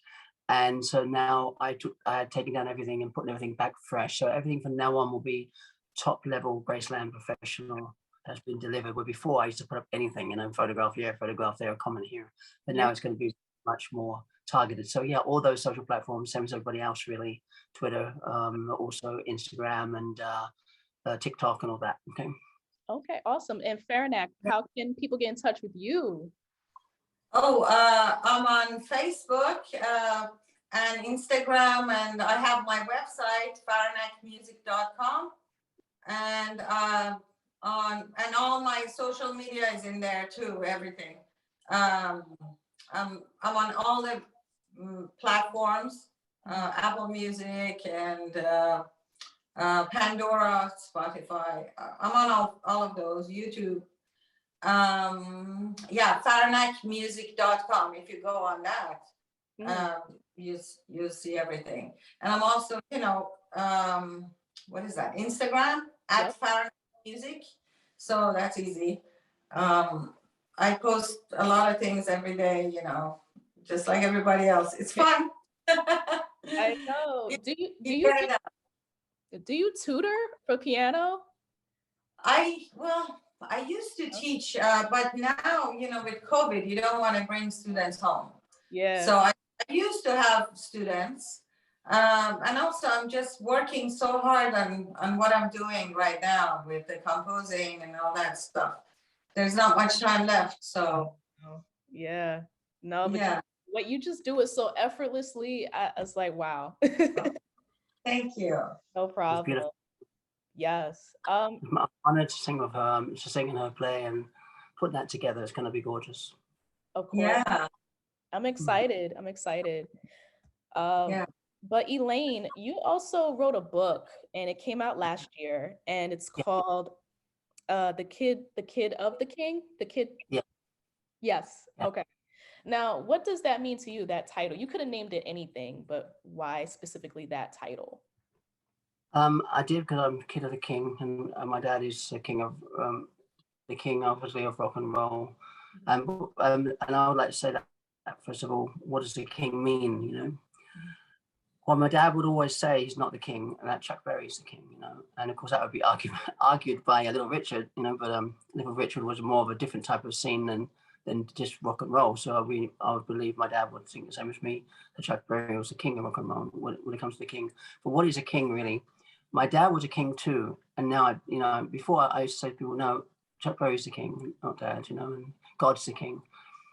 And so now I had taken down everything and putting everything back fresh. So everything from now on will be top level Graceland professional has been delivered. Where before I used to put up anything, you know, photograph here, photograph there, comment here. But now it's going to be much more targeted. So yeah, all those social platforms, same as everybody else really, Twitter, also Instagram and TikTok and all that. Okay. Okay, awesome. And Faranak, how can people get in touch with you? Oh, I'm on Facebook and Instagram, and I have my website, faranakmusic.com. And and all my social media is in there too, everything. I'm on all the platforms, Apple Music and Pandora, Spotify. I'm on all of those, YouTube. Yeah, faranakmusic.com. If you go on that, you see everything. And I'm also, you know, what is that? Instagram at Faranak Music. So that's easy. I post a lot of things every day, you know, just like everybody else. It's fun. I know. Do you tutor for piano? I used to teach, but now, you know, with COVID, you don't want to bring students home. Yeah. So I used to have students. And also I'm just working so hard on what I'm doing right now with the composing and all that stuff. There's not much time left. So yeah. No, but yeah. what you just do is so effortlessly. I was like, wow. Thank you. No problem. Yes. I'm honored to sing with her, to sing in her play and put that together. It's going to be gorgeous. Of course. Yeah. I'm excited. I'm excited. Yeah. But Elaine, you also wrote a book, and it came out last year, and it's called The Kid of the King. The Kid. Yeah. Yes. Yeah. Okay. Now, what does that mean to you, that title? You could have named it anything, but why specifically that title? I did, because I'm Kid of the King, and my dad is the king obviously of rock and roll. And I would like to say that, first of all, what does the king mean, you know? Well, my dad would always say he's not the king, and that Chuck Berry is the king, you know. And of course, that would be argued by Little Richard, you know. But Little Richard was more of a different type of scene than just rock and roll. So I would believe my dad would think the same as me, that Chuck Berry was the king of rock and roll when it comes to the king. But what is a king really? My dad was a king too, and now before I used to say to people, no, Chuck Berry's the king, not Dad, you know, and God's the king.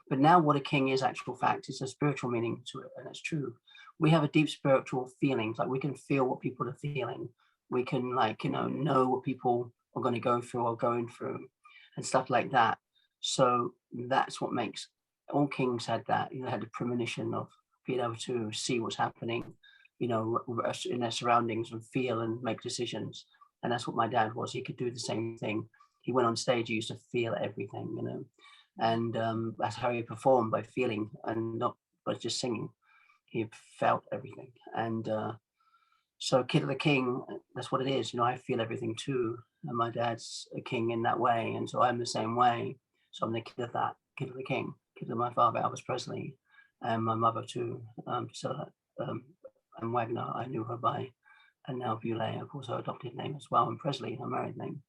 But now what a king is, actual fact, is a spiritual meaning to it, and it's true. We have a deep spiritual feelings, like we can feel what people are feeling. We can, like, you know what people are going to go through or going through and stuff like that. So that's what makes, all kings had that, you know, had the premonition of being able to see what's happening, you know, in their surroundings and feel and make decisions. And that's what my dad was. He could do the same thing. He went on stage, he used to feel everything, you know, and that's how he performed, by feeling and not by just singing. He felt everything. And so Kid of the King, that's what it is. You know, I feel everything too. And my dad's a king in that way. And so I'm the same way. So I'm the kid of that, Kid of the King, kid of my father, Elvis Presley, and my mother too, Priscilla and Wagner. I knew her by, and now Boulay, of course, her adopted name as well, and Presley, her married name.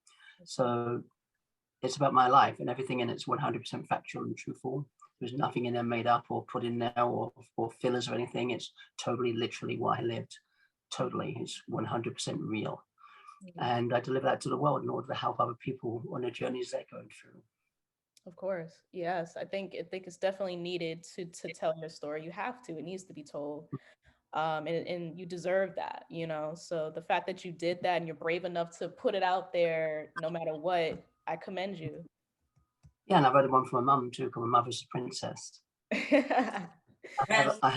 So it's about my life, and everything in it's 100% factual and truthful. There's nothing in there made up or put in there or fillers or anything. It's totally, literally what I lived. Totally, it's 100% real. And I deliver that to the world in order to help other people on their journeys they're going through. Of course, yes. I think it's definitely needed to tell your story. You have to. It needs to be told, and you deserve that. You know. So the fact that you did that and you're brave enough to put it out there, no matter what, I commend you. Yeah, and I wrote one for my mum too, called "My Mother's a Princess." I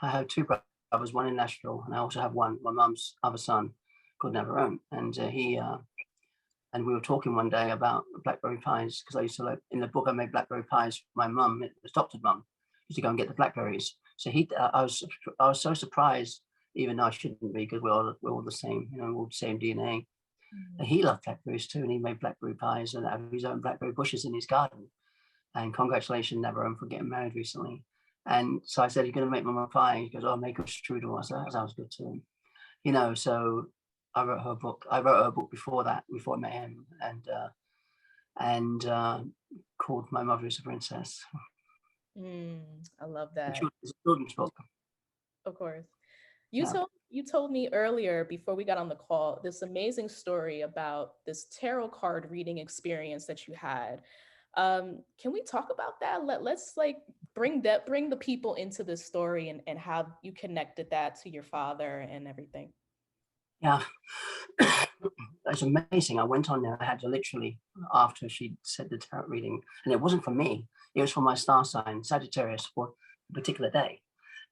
have two brothers, one in Nashville, and I also have one, my mum's other son, called Navarone, and and we were talking one day about blackberry pies, because I used to, like, in the book I made blackberry pies for my mum, adopted mum, used to go and get the blackberries. So I was so surprised, even though I shouldn't be, because we're all the same, you know, we're all the same DNA. And he loved blackberries too, and he made blackberry pies and had his own blackberry bushes in his garden. And congratulations, Navarone, for getting married recently. And so I said, "You're going to make mum a pie?" He goes, "Oh, make a strudel." I said, "That sounds good too." You know, so I wrote her book. I wrote her book before that, before I met him, and called "My Mother is a Princess." I love that. It's a children's book. Of course. You told me earlier, before we got on the call, this amazing story about this tarot card reading experience that you had. Can we talk about that? Let's like bring the people into this story and how you connected that to your father and everything. Yeah, it's amazing. I went on there. I had to literally, after she said the tarot reading, and it wasn't for me. It was for my star sign, Sagittarius, for a particular day.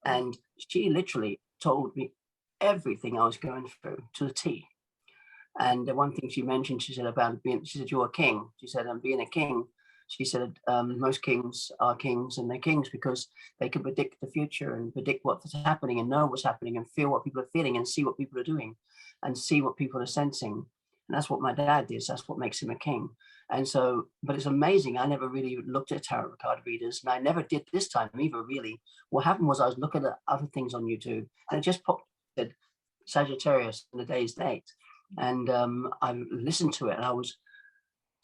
And she literally told me everything I was going through to the T. And the one thing she mentioned, she said about being, she said, "You're a king." She said, "I'm being a king." She said, "Most kings are kings, and they're kings because they can predict the future and predict what's happening and know what's happening and feel what people are feeling and see what people are doing and see what people are sensing." And that's what my dad did. That's what makes him a king. And so, but it's amazing. I never really looked at tarot card readers, and I never did this time either, really. What happened was I was looking at other things on YouTube, and it just popped, said Sagittarius and the day's date. And I listened to it, and I was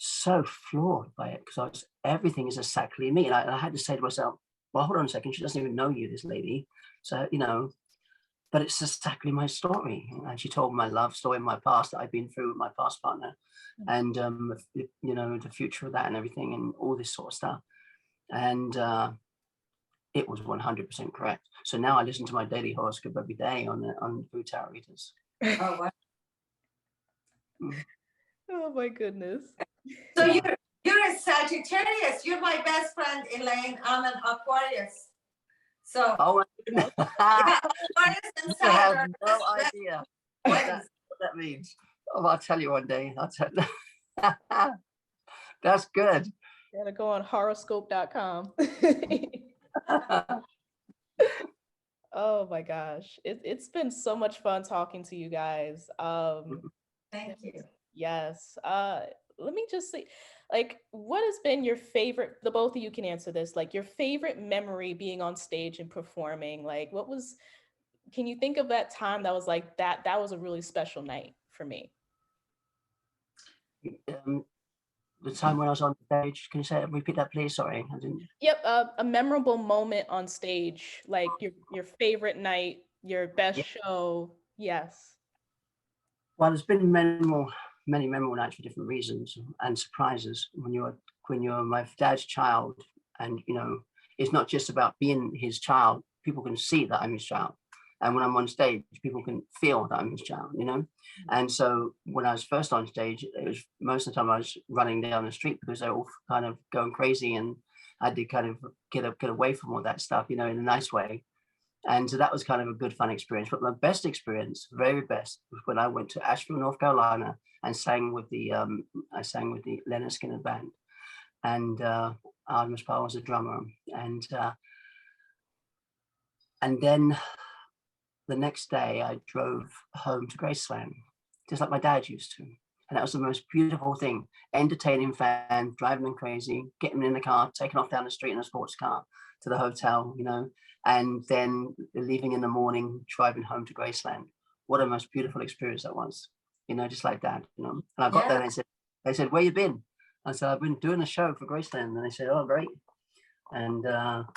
so floored by it, because everything is exactly me. And I had to say to myself, "Well, hold on a second, she doesn't even know you, this lady." So, you know, but it's exactly my story. And she told my love story in my past that I've been through with my past partner, and you know, the future of that and everything, and all this sort of stuff. And it was 100% correct. So now I listen to my daily horoscope every day on through tarot readers. Oh, wow. Oh my goodness. So you're a Sagittarius. You're my best friend, Elaine. I'm an Aquarius. So Oh, yeah, Aquarius and I have Saturn. no idea what that means. Oh, I'll tell you one day. I'll tell you. That's good. You gotta go on horoscope.com. Oh my gosh. It's been so much fun talking to you guys. Thank you. Yes. Let me just say, like, what has been your favorite, the both of you can answer this, like your favorite memory being on stage and performing? Like, can you think of that time that was like that was a really special night for me? The time when I was on stage, can you say, repeat that, please? Sorry, I didn't. Yep, a memorable moment on stage, like your favorite night, your best show. Yes. Well, there's been memorable many memorable nights for different reasons and surprises. When you're my dad's child, and it's not just about being his child. People can see that I'm his child, and when I'm on stage, people can feel that I'm his child. And so when I was first on stage, it was most of the time I was running down the street because they were all kind of going crazy, and I had to kind of get away from all that stuff, in a nice way. And so that was kind of a good, fun experience. But my best experience, very best, was when I went to Asheville, North Carolina, and sang with the Leonard Skinner band, and Artemis Powell was a drummer, and then the next day I drove home to Graceland, just like my dad used to, and that was the most beautiful thing. Entertaining fans, driving them crazy, getting them in the car, taking off down the street in a sports car to the hotel, and then leaving in the morning, driving home to Graceland. What a most beautiful experience that was, just like that, And I got there and they said, where you been? I said, I've been doing a show for Graceland. And they said, oh, great. And now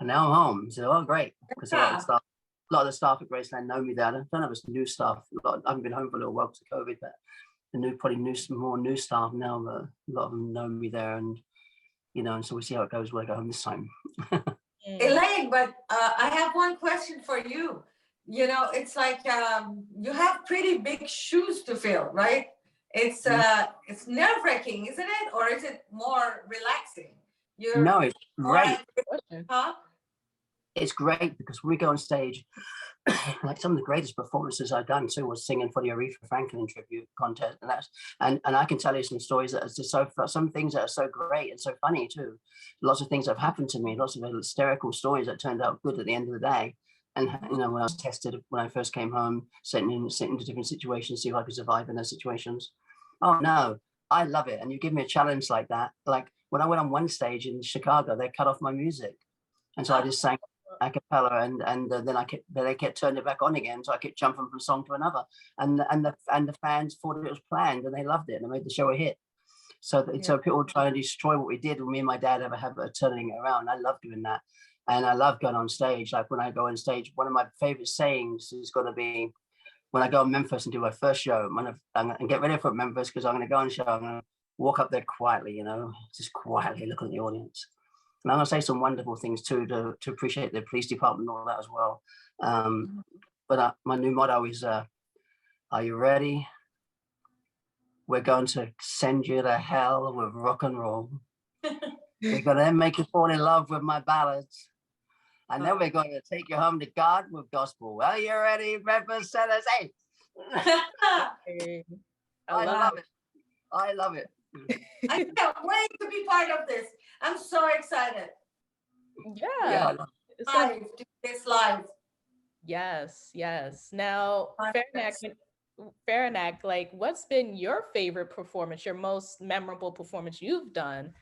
I'm home. I said, oh, great. Because a lot of the staff at Graceland know me there. I don't have a new staff. I haven't been home for a little while because of COVID, but more new staff now. But a lot of them know me there. And, and so we'll see how it goes when I go home this time. Elaine, but I have one question for you. It's like you have pretty big shoes to fill, right? It's nerve-wracking, isn't it? Or is it more relaxing? No, it's great. Huh? It's great because when we go on stage, like some of the greatest performances I've done too was singing for the Aretha Franklin tribute contest, and I can tell you some stories that are just some things that are so great and so funny too. Lots of things that have happened to me, lots of hysterical stories that turned out good at the end of the day. And when I was tested, when I first came home, sent into different situations, see if I could survive in those situations. Oh no, I love it. And you give me a challenge like that. Like when I went on one stage in Chicago, they cut off my music, and so I just sang a cappella, and then they kept turning it back on again. So I kept jumping from song to another, and the fans thought it was planned, and they loved it, and it made the show a hit. So people trying to destroy what we did. Me and my dad have a habit of turning it around. I love doing that. And I love going on stage. Like when I go on stage, one of my favorite sayings is going to be when I go to Memphis and do my first show. I'm going to get ready for Memphis because I'm going to go on show. I'm going to walk up there quietly, just quietly look at the audience. And I'm going to say some wonderful things too to appreciate the police department and all that as well. But my new motto is, are you ready? We're going to send you to hell with rock and roll. We're going to make you fall in love with my ballads. And then we're going to take you home to God with gospel. Are you ready, Memphis Sellers? Hey! I love it. I love it. I can't wait to be part of this. I'm so excited. Yeah. Live, do this live. Yes. Now, Faranak, like, what's been your favorite performance, your most memorable performance you've done?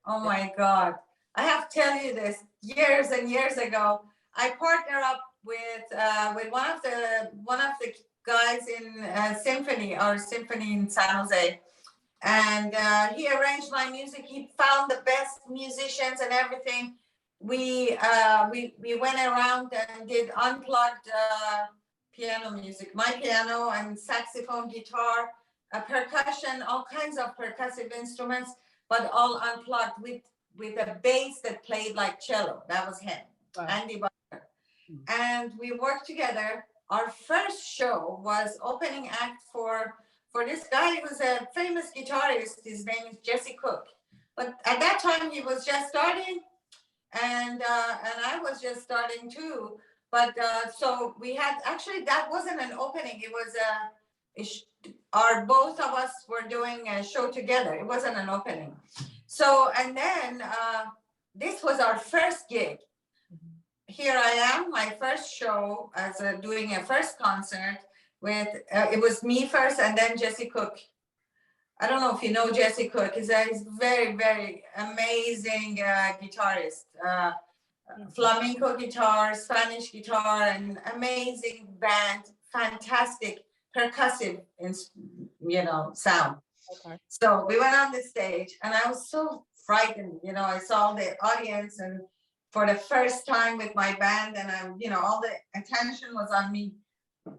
Oh my God. I have to tell you this, years and years ago, I partnered up with one of the guys in our symphony in San Jose. And he arranged my music. He found the best musicians and everything. We went around and did unplugged piano music, my piano and saxophone, guitar, percussion, all kinds of percussive instruments, but all unplugged with a bass that played like cello. That was him, wow. Andy Butler. And we worked together. Our first show was opening act for this guy. He was a famous guitarist. His name is Jesse Cook. But at that time, he was just starting, and I was just starting too. But so we had, actually, that wasn't an opening. It was both of us were doing a show together. It wasn't an opening. So, and then this was our first gig. Here I am, my first show as doing a first concert with, it was me first and then Jesse Cook. I don't know if you know Jesse Cook. He's a very, very amazing guitarist. Flamenco guitar, Spanish guitar, and amazing band, fantastic percussive, sound. Okay. So we went on the stage and I was so frightened. I saw the audience and for the first time with my band and all the attention was on me.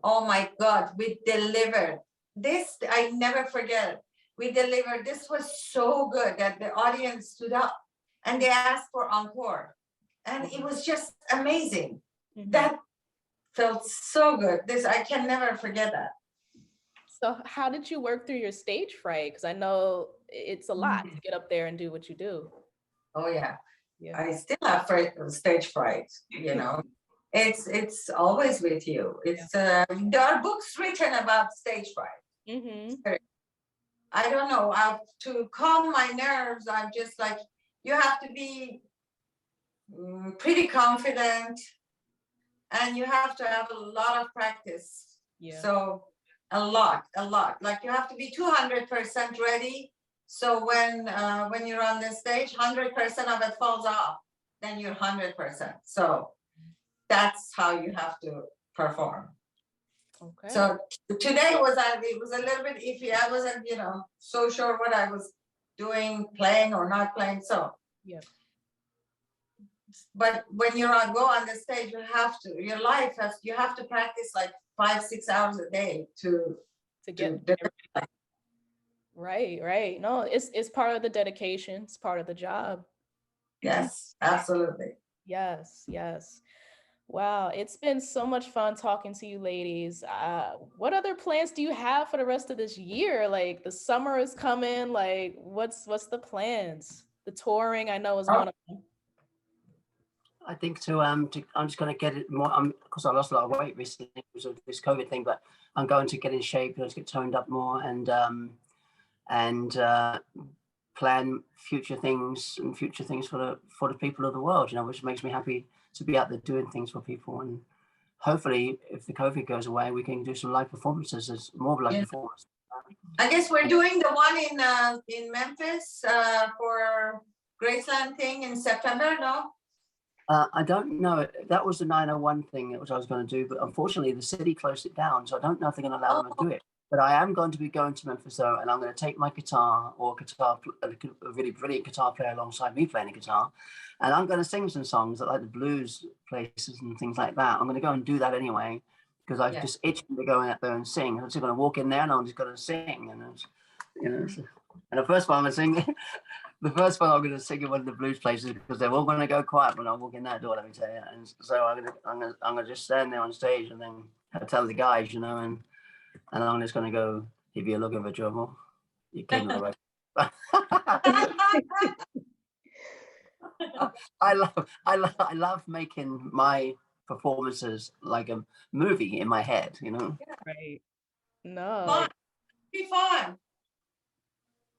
Oh my God, we delivered. this I never forget. We delivered, this was so good that the audience stood up and they asked for encore. And it was just amazing. That felt so good. This, I can never forget that. So how did you work through your stage fright? Because I know it's a lot to get up there and do what you do. Oh yeah. Yeah. I still have stage fright, you know. It's always with you. It's there are books written about stage fright. I don't know. To calm my nerves, I'm just like, you have to be pretty confident, and you have to have a lot of practice. Yeah. So a lot. Like you have to be 200% ready. So when you're on the stage, 100% of it falls off, then you're 100%. So that's how you have to perform. Okay. So today it was a little bit iffy. I wasn't, so sure what I was doing, playing or not playing. So yeah. But when you go on the stage, you have to practice like 5-6 hours a day to get right. No, it's part of the dedication. It's part of the job. Yes, absolutely. Yes. Wow, it's been so much fun talking to you ladies. What other plans do you have for the rest of this year? Like the summer is coming. Like what's the plans? The touring, I know, is one of them. I think I'm just going to get it more, because I lost a lot of weight recently because of this COVID thing, but I'm going to get in shape, let's get toned up more and plan future things for the people of the world, which makes me happy to be out there doing things for people. And hopefully if the COVID goes away, we can do some live performances, as more of live performances. I guess we're doing the one in Memphis for Graceland thing in September, no? I don't know. That was the 901 thing that I was going to do, but unfortunately the city closed it down, so I don't know if they're going to allow them to do it. But I am going to be going to Memphis though, and I'm going to take my guitar a really brilliant guitar player alongside me playing a guitar, and I'm going to sing some songs that like the blues places and things like that. I'm going to go and do that anyway because I've just itching to go out there and sing. I'm just going to walk in there and I'm just going to sing, and and the first one I'm singing. The first one I'm going to sing in one of the blues places because they're all going to go quiet when I walk in that door. Let me tell you. And so I'm going to just stand there on stage and then tell the guys, and I'm just going to go. If you're looking for trouble, you came to the right. I love making my performances like a movie in my head. Right. No. Fun. Be fun.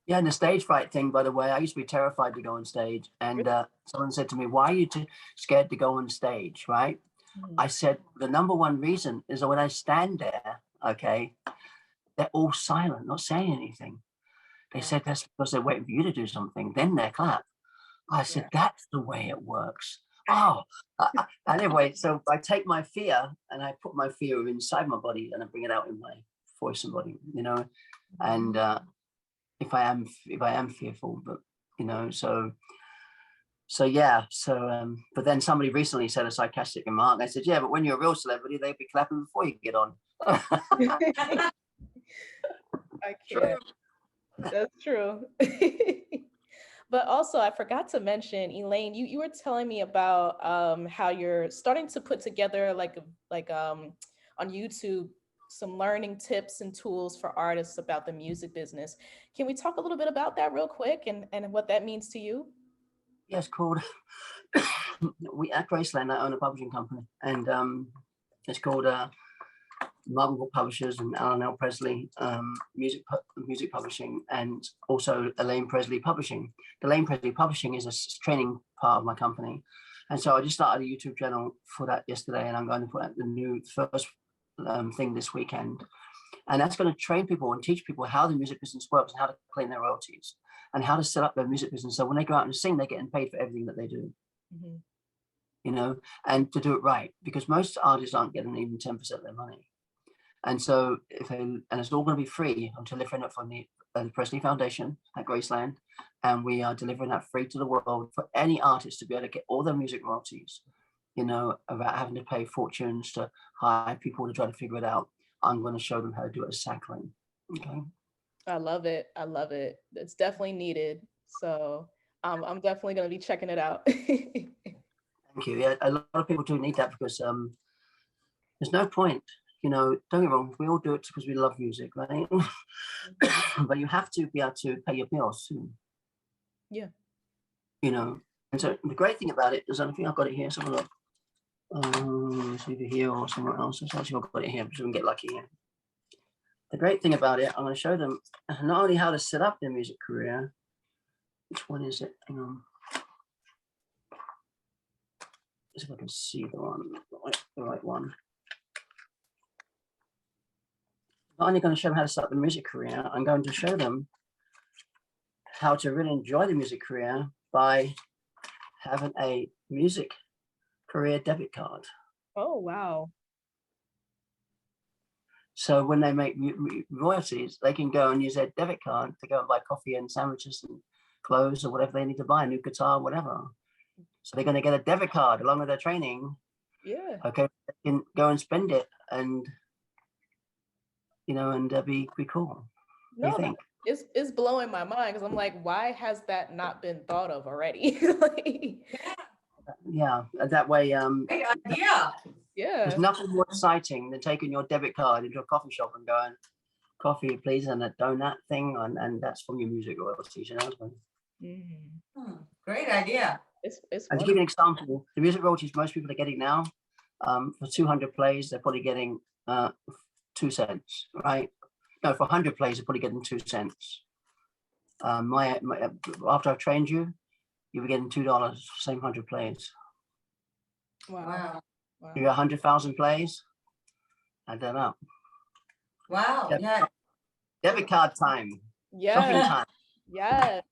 Yeah, and the stage fright thing, by the way, I used to be terrified to go on stage. And someone said to me, why are you too scared to go on stage, right? I said, the number one reason is that when I stand there, okay, they're all silent, not saying anything. They said that's because they're waiting for you to do something, then they clap. I said, that's the way it works. Oh, anyway, so I take my fear and I put my fear inside my body and I bring it out in my voice and body, and if I am fearful, but but then somebody recently said a sarcastic remark. I said, yeah, but when you're a real celebrity, they'd be clapping before you get on. I can't. That's true. But also I forgot to mention, Elaine, you were telling me about how you're starting to put together like on YouTube some learning tips and tools for artists about the music business. Can we talk a little bit about that real quick and what that means to you? Yes, called we at Graceland, I own a publishing company, and it's called Marble Book Publishers and Elaine Presley music publishing, and also Elaine Presley Publishing. The Elaine Presley Publishing is a training part of my company, and so I just started a YouTube channel for that yesterday, and I'm going to put out the first thing this weekend, and that's going to train people and teach people how the music business works and how to claim their royalties and how to set up their music business so when they go out and sing, they're getting paid for everything that they do. And to do it right, because most artists aren't getting even 10% of their money. And so it's all going to be free. I'm delivering it from the Presley Foundation at Graceland, and we are delivering that free to the world for any artist to be able to get all their music royalties, without having to pay fortunes to hire people to try to figure it out. I'm going to show them how to do it as sackling, Okay. I love it. I love it. It's definitely needed. So I'm definitely going to be checking it out. Thank you. Yeah, a lot of people do need that because there's no point, don't get me wrong, we all do it because we love music, right? But you have to be able to pay your bills too. Yeah. And so the great thing about it is, I think I've got it here, so look. It's either here or somewhere else. I've actually got it here, so we can get lucky here. The great thing about it, I'm going to show them not only how to set up their music career. Which one is it? Hang on. See if I can see the right one. Not only going to show them how to set up the music career, I'm going to show them how to really enjoy the music career by having a music career debit card. Oh, wow. So when they make royalties, they can go and use their debit card to go and buy coffee and sandwiches and clothes or whatever they need to buy, a new guitar, whatever. So they're going to get a debit card along with their training. Yeah. Okay, they can go and spend it and be cool. No, what do you think? It's blowing my mind because I'm like, why has that not been thought of already? Yeah, that way. Great idea. Yeah. There's nothing more exciting than taking your debit card into a coffee shop and going, coffee, please, and a donut thing, and that's from your music royalties. Great idea. It's and to give you an example, the music royalties most people are getting now, for 200 plays, they're probably getting 2 cents, right? No, for 100 plays, they're probably getting 2 cents. After I've trained you, you'll be getting $2 for same 100 plays. Wow. You got 100,000 plays, add that up. Wow. Yeah. Debit card time. Yeah. Shopping time. Yes.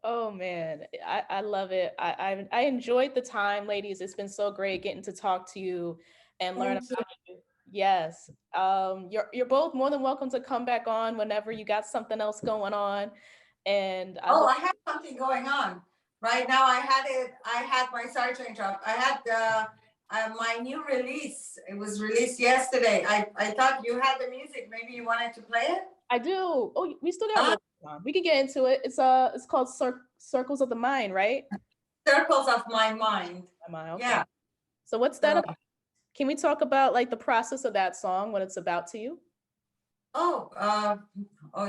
Oh man, I love it. I enjoyed the time, ladies. It's been so great getting to talk to you and learn about you. Yes. You're both more than welcome to come back on whenever you got something else going on. And I have something going on right now. I had my sergeant job. I had my new release. It was released yesterday. I thought you had the music. Maybe you wanted to play it. I do. Oh, we still got a little time. We could get into it. It's called Circles of the Mind, right? Circles of My Mind. Okay. Yeah. So what's that about? Can we talk about like the process of that song, what it's about to you? Oh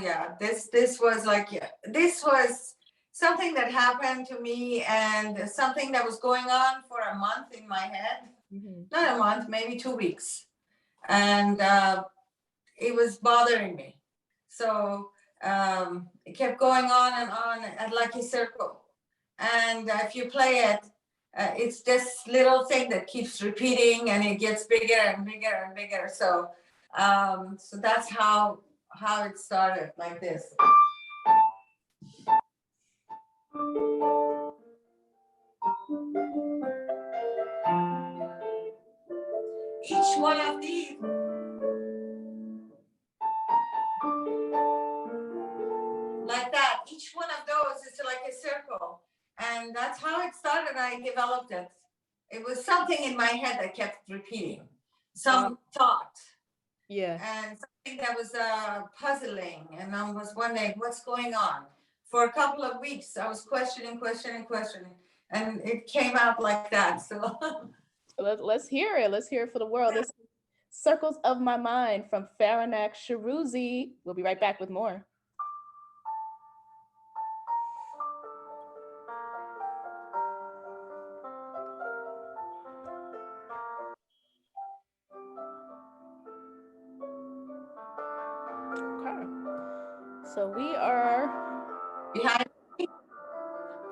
yeah. This was something that happened to me and something that was going on for a month in my head. Not a month, maybe 2 weeks. And it was bothering me. So it kept going on and like a circle. And if you play it, it's this little thing that keeps repeating and it gets bigger and bigger and bigger. So so that's how it started, like this. Each one of these like that. Each one of those is like a circle. And that's how it started. I developed it. It was something in my head that kept repeating. Some thought. Yeah. And something that was puzzling. And I was wondering what's going on. For a couple of weeks, I was questioning. And it came out like that. So let's hear it. Let's hear it for the world. This is Circles of My Mind from Faranak Shahroozi. We'll be right back with more. Okay. So we are behind.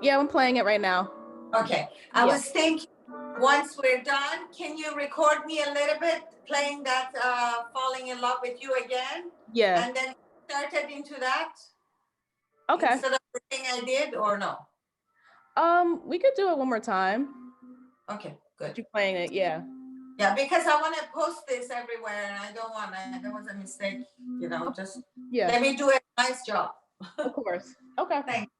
Yeah, I'm playing it right now. Okay. I was thinking, once we're done, can you record me a little bit playing that Falling in Love with You again? Yeah. And then started into that? Okay. Instead of the thing I did, or no? We could do it one more time. Okay, good. You're playing it, yeah. Yeah, because I want to post this everywhere and I don't want to, there was a mistake, just let me do a nice job. Of course. Okay. Thanks.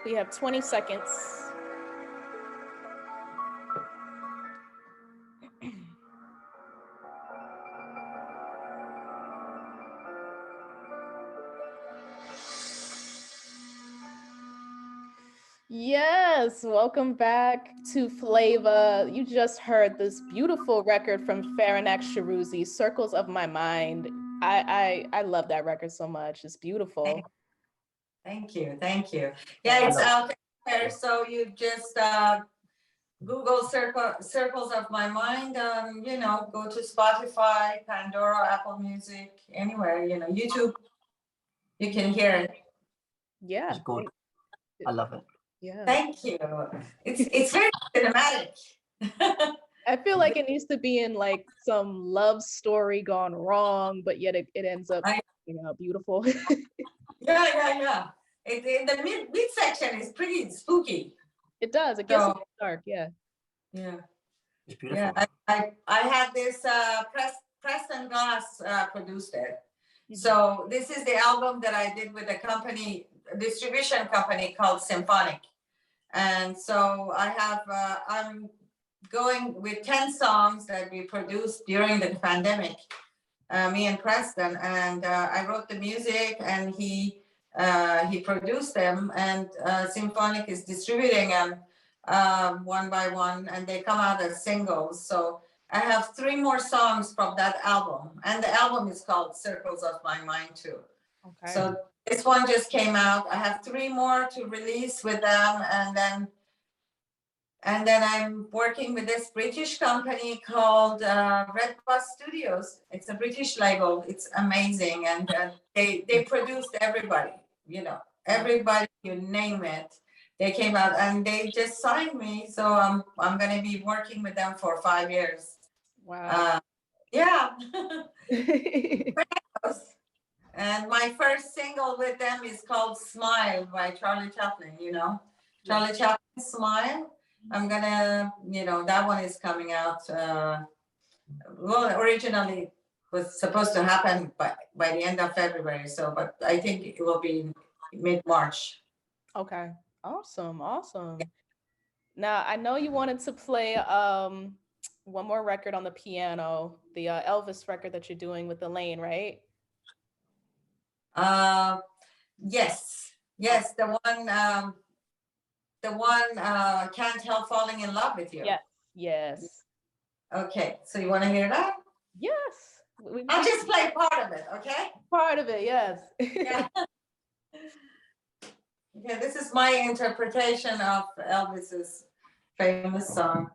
We have 20 seconds. Yes, welcome back to Flava. You just heard this beautiful record from Faranak Shahroozi, Circles of My Mind. I love that record so much. It's beautiful. Thank you. Yeah, it's out there. So you just Google Circles of My Mind. Go to Spotify, Pandora, Apple Music, anywhere. YouTube. You can hear it. Yeah. It's good. I love it. Yeah. Thank you. It's very cinematic. I feel like it needs to be in like some love story gone wrong, but yet it ends up beautiful. Yeah. The mid section is pretty spooky. It does. It gets a little dark. Yeah. It's beautiful. Yeah. I had this Preston Glass produced it. So this is the album that I did with a distribution company called Symphonic. And so I'm going with 10 songs that we produced during the pandemic, me and Preston, and I wrote the music and he produced them, and Symphonic is distributing them one by one, and they come out as singles. So I have 3 more songs from that album, and the album is called Circles of My Mind too. Okay. So this one just came out. I have 3 more to release with them, and then I'm working with this British company called Red Bus Studios. It's a British label. It's amazing, and they produced everybody. Everybody, you name it. They came out and they just signed me. So I'm going to be working with them for 5 years. Wow. Yeah. And my first single with them is called Smile by Charlie Chaplin, Charlie Chaplin, Smile. I'm gonna, that one is coming out. Originally was supposed to happen by the end of February. So, but I think it will be mid-March. Okay. Awesome. Now, I know you wanted to play one more record on the piano, the Elvis record that you're doing with Elaine, right? Yes, the one Can't Help Falling in Love with You. Yes. Okay, so you want to hear that? Yes. I'll just play part of it, okay? Part of it, yes. Yeah. Okay, this is my interpretation of Elvis's famous song.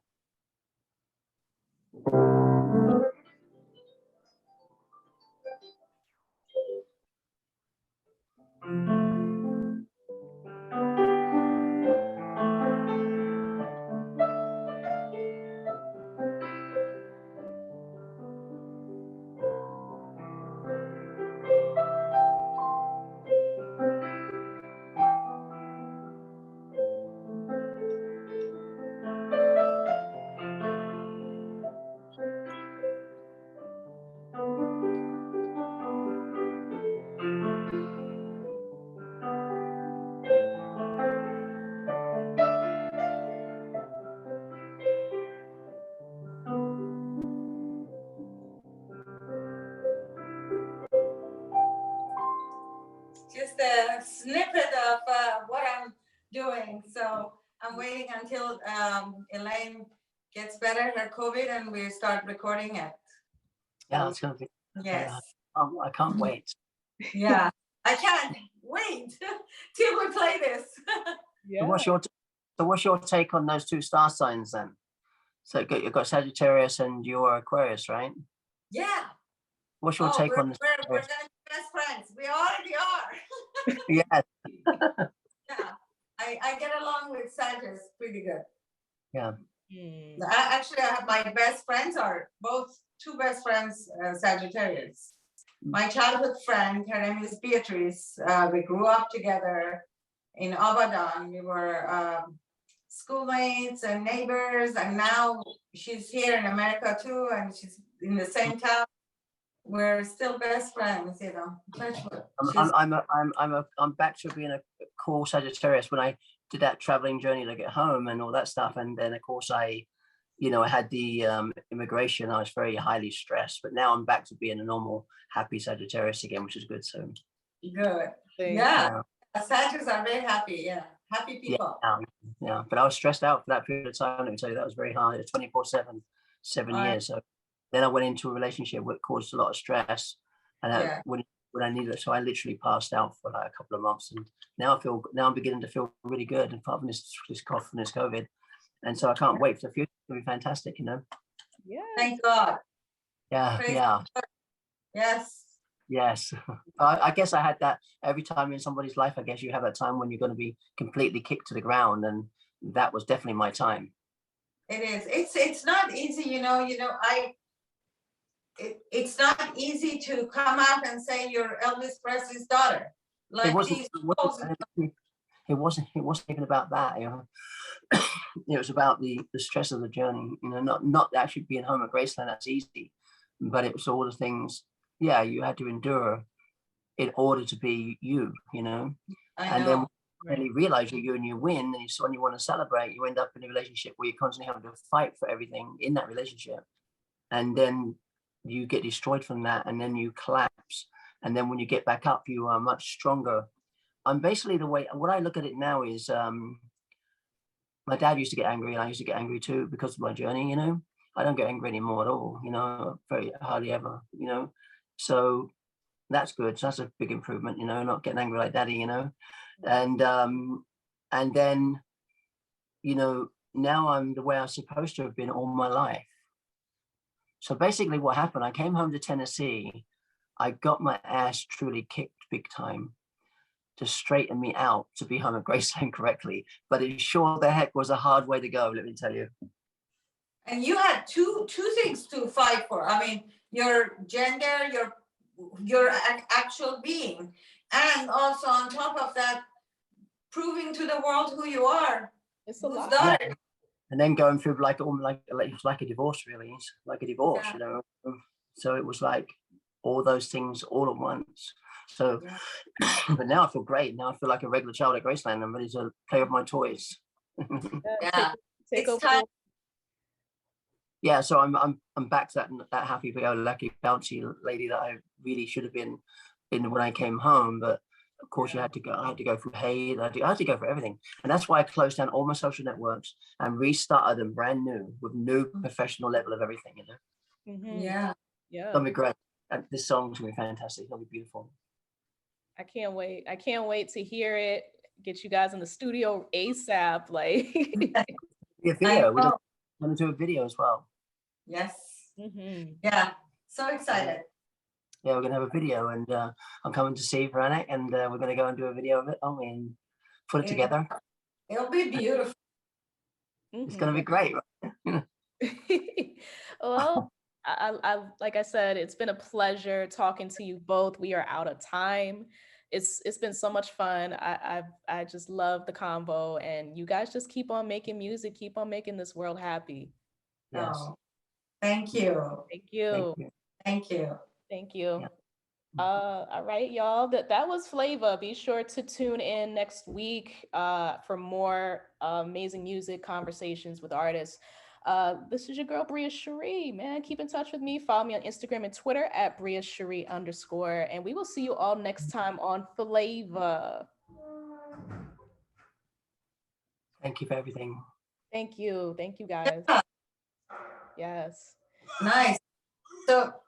Just a snippet of what I'm doing. So I'm waiting until Elaine gets better, her COVID, and we start recording it. Yeah, it's going to be. Yes. I can't wait. Yeah, I can't wait till we play this. Yeah. So what's your take on those 2 star signs then? So you've got Sagittarius and you're Aquarius, right? Yeah. What's your take on this? We're going to be best friends. We already are. Yes. Yeah. I get along with Sagittarius pretty good. Yeah. Actually, I have my best friends are both 2 best friends, Sagittarius. My childhood friend, her name is Beatrice. We grew up together in Abadan. We were schoolmates and neighbors, and now she's here in America too, and she's in the same town. We're still best friends, I'm back to being a cool Sagittarius. When I did that traveling journey to get home and all that stuff. And then of course I had the immigration. I was very highly stressed, but now I'm back to being a normal, happy Sagittarius again, which is good. So good. Yeah. Sagittarius are very happy. Yeah. Happy people. Yeah. But I was stressed out for that period of time. Let me tell you, that was very hard. It's 24/7, 7 years. So then I went into a relationship which caused a lot of stress. And when I needed it, so I literally passed out for like a couple of months. And now I'm beginning to feel really good. Apart from this cough and this COVID. And so I can't wait for the future. It'll be fantastic, Yeah. Thank God. Yeah. Praise Yeah. God. Yes. Yes. I guess I had that every time in somebody's life. I guess you have that time when you're going to be completely kicked to the ground. And that was definitely my time. It is. It's not easy, it's not easy to come out and say you're Elvis Presley's daughter. Like it wasn't even about that, it was about the stress of the journey, not actually being home at Graceland. That's easy, but it was all the things you had to endure in order to be you. And then when you realize you're you and you win, and when you want to celebrate, you end up in a relationship where you're constantly having to fight for everything in that relationship, and then you get destroyed from that, and then you collapse, and then when you get back up, you are much stronger. I'm basically what I look at it now is my dad used to get angry, and I used to get angry too because of my journey. I don't get angry anymore at all. Very hardly ever. So that's good. So that's a big improvement. Not getting angry like daddy. And then now I'm the way I'm supposed to have been all my life. So basically, what happened? I came home to Tennessee. I got my ass truly kicked big time to straighten me out to be home at Graceland correctly. But it sure the heck was a hard way to go, let me tell you. And you had two things to fight for. I mean, your gender, your actual being, and also on top of that, proving to the world who you are. It's a lot. Yeah. And then going through like it was like a divorce, really. It's like a divorce, So it was like all those things all at once. So, but now I feel great. Now I feel like a regular child at Graceland. I'm ready to play with my toys. Take over. Time. Yeah, so I'm back to that happy-go-lucky bouncy lady that I really should have been in when I came home. But of course, I had to go through hate. I had to go for everything, and that's why I closed down all my social networks and restarted them brand new with new professional level of everything. Yeah. It'll be great. And this song's gonna be fantastic. It'll be beautiful. I can't wait. I can't wait to hear it. Get you guys in the studio ASAP. Like a video. We're gonna do a video as well. Yes. Yeah. So excited. Yeah, we're gonna have a video, and I'm coming to see Faranak, and we're gonna go and do a video of it, and put it together. It'll be beautiful. It's gonna be great. Well, I like I said, it's been a pleasure talking to you both. We are out of time. It's been so much fun. I just love the combo, and you guys just keep on making music, keep on making this world happy. Yes. Oh, thank you. Thank you. Thank you. Thank you. Yeah. All right, y'all. That was Flava. Be sure to tune in next week for more amazing music conversations with artists. This is your girl Bria Cheri. Man, keep in touch with me. Follow me on Instagram and Twitter at Bria Cheri _. And we will see you all next time on Flava. Thank you for everything. Thank you. Thank you guys. Yes. Nice. So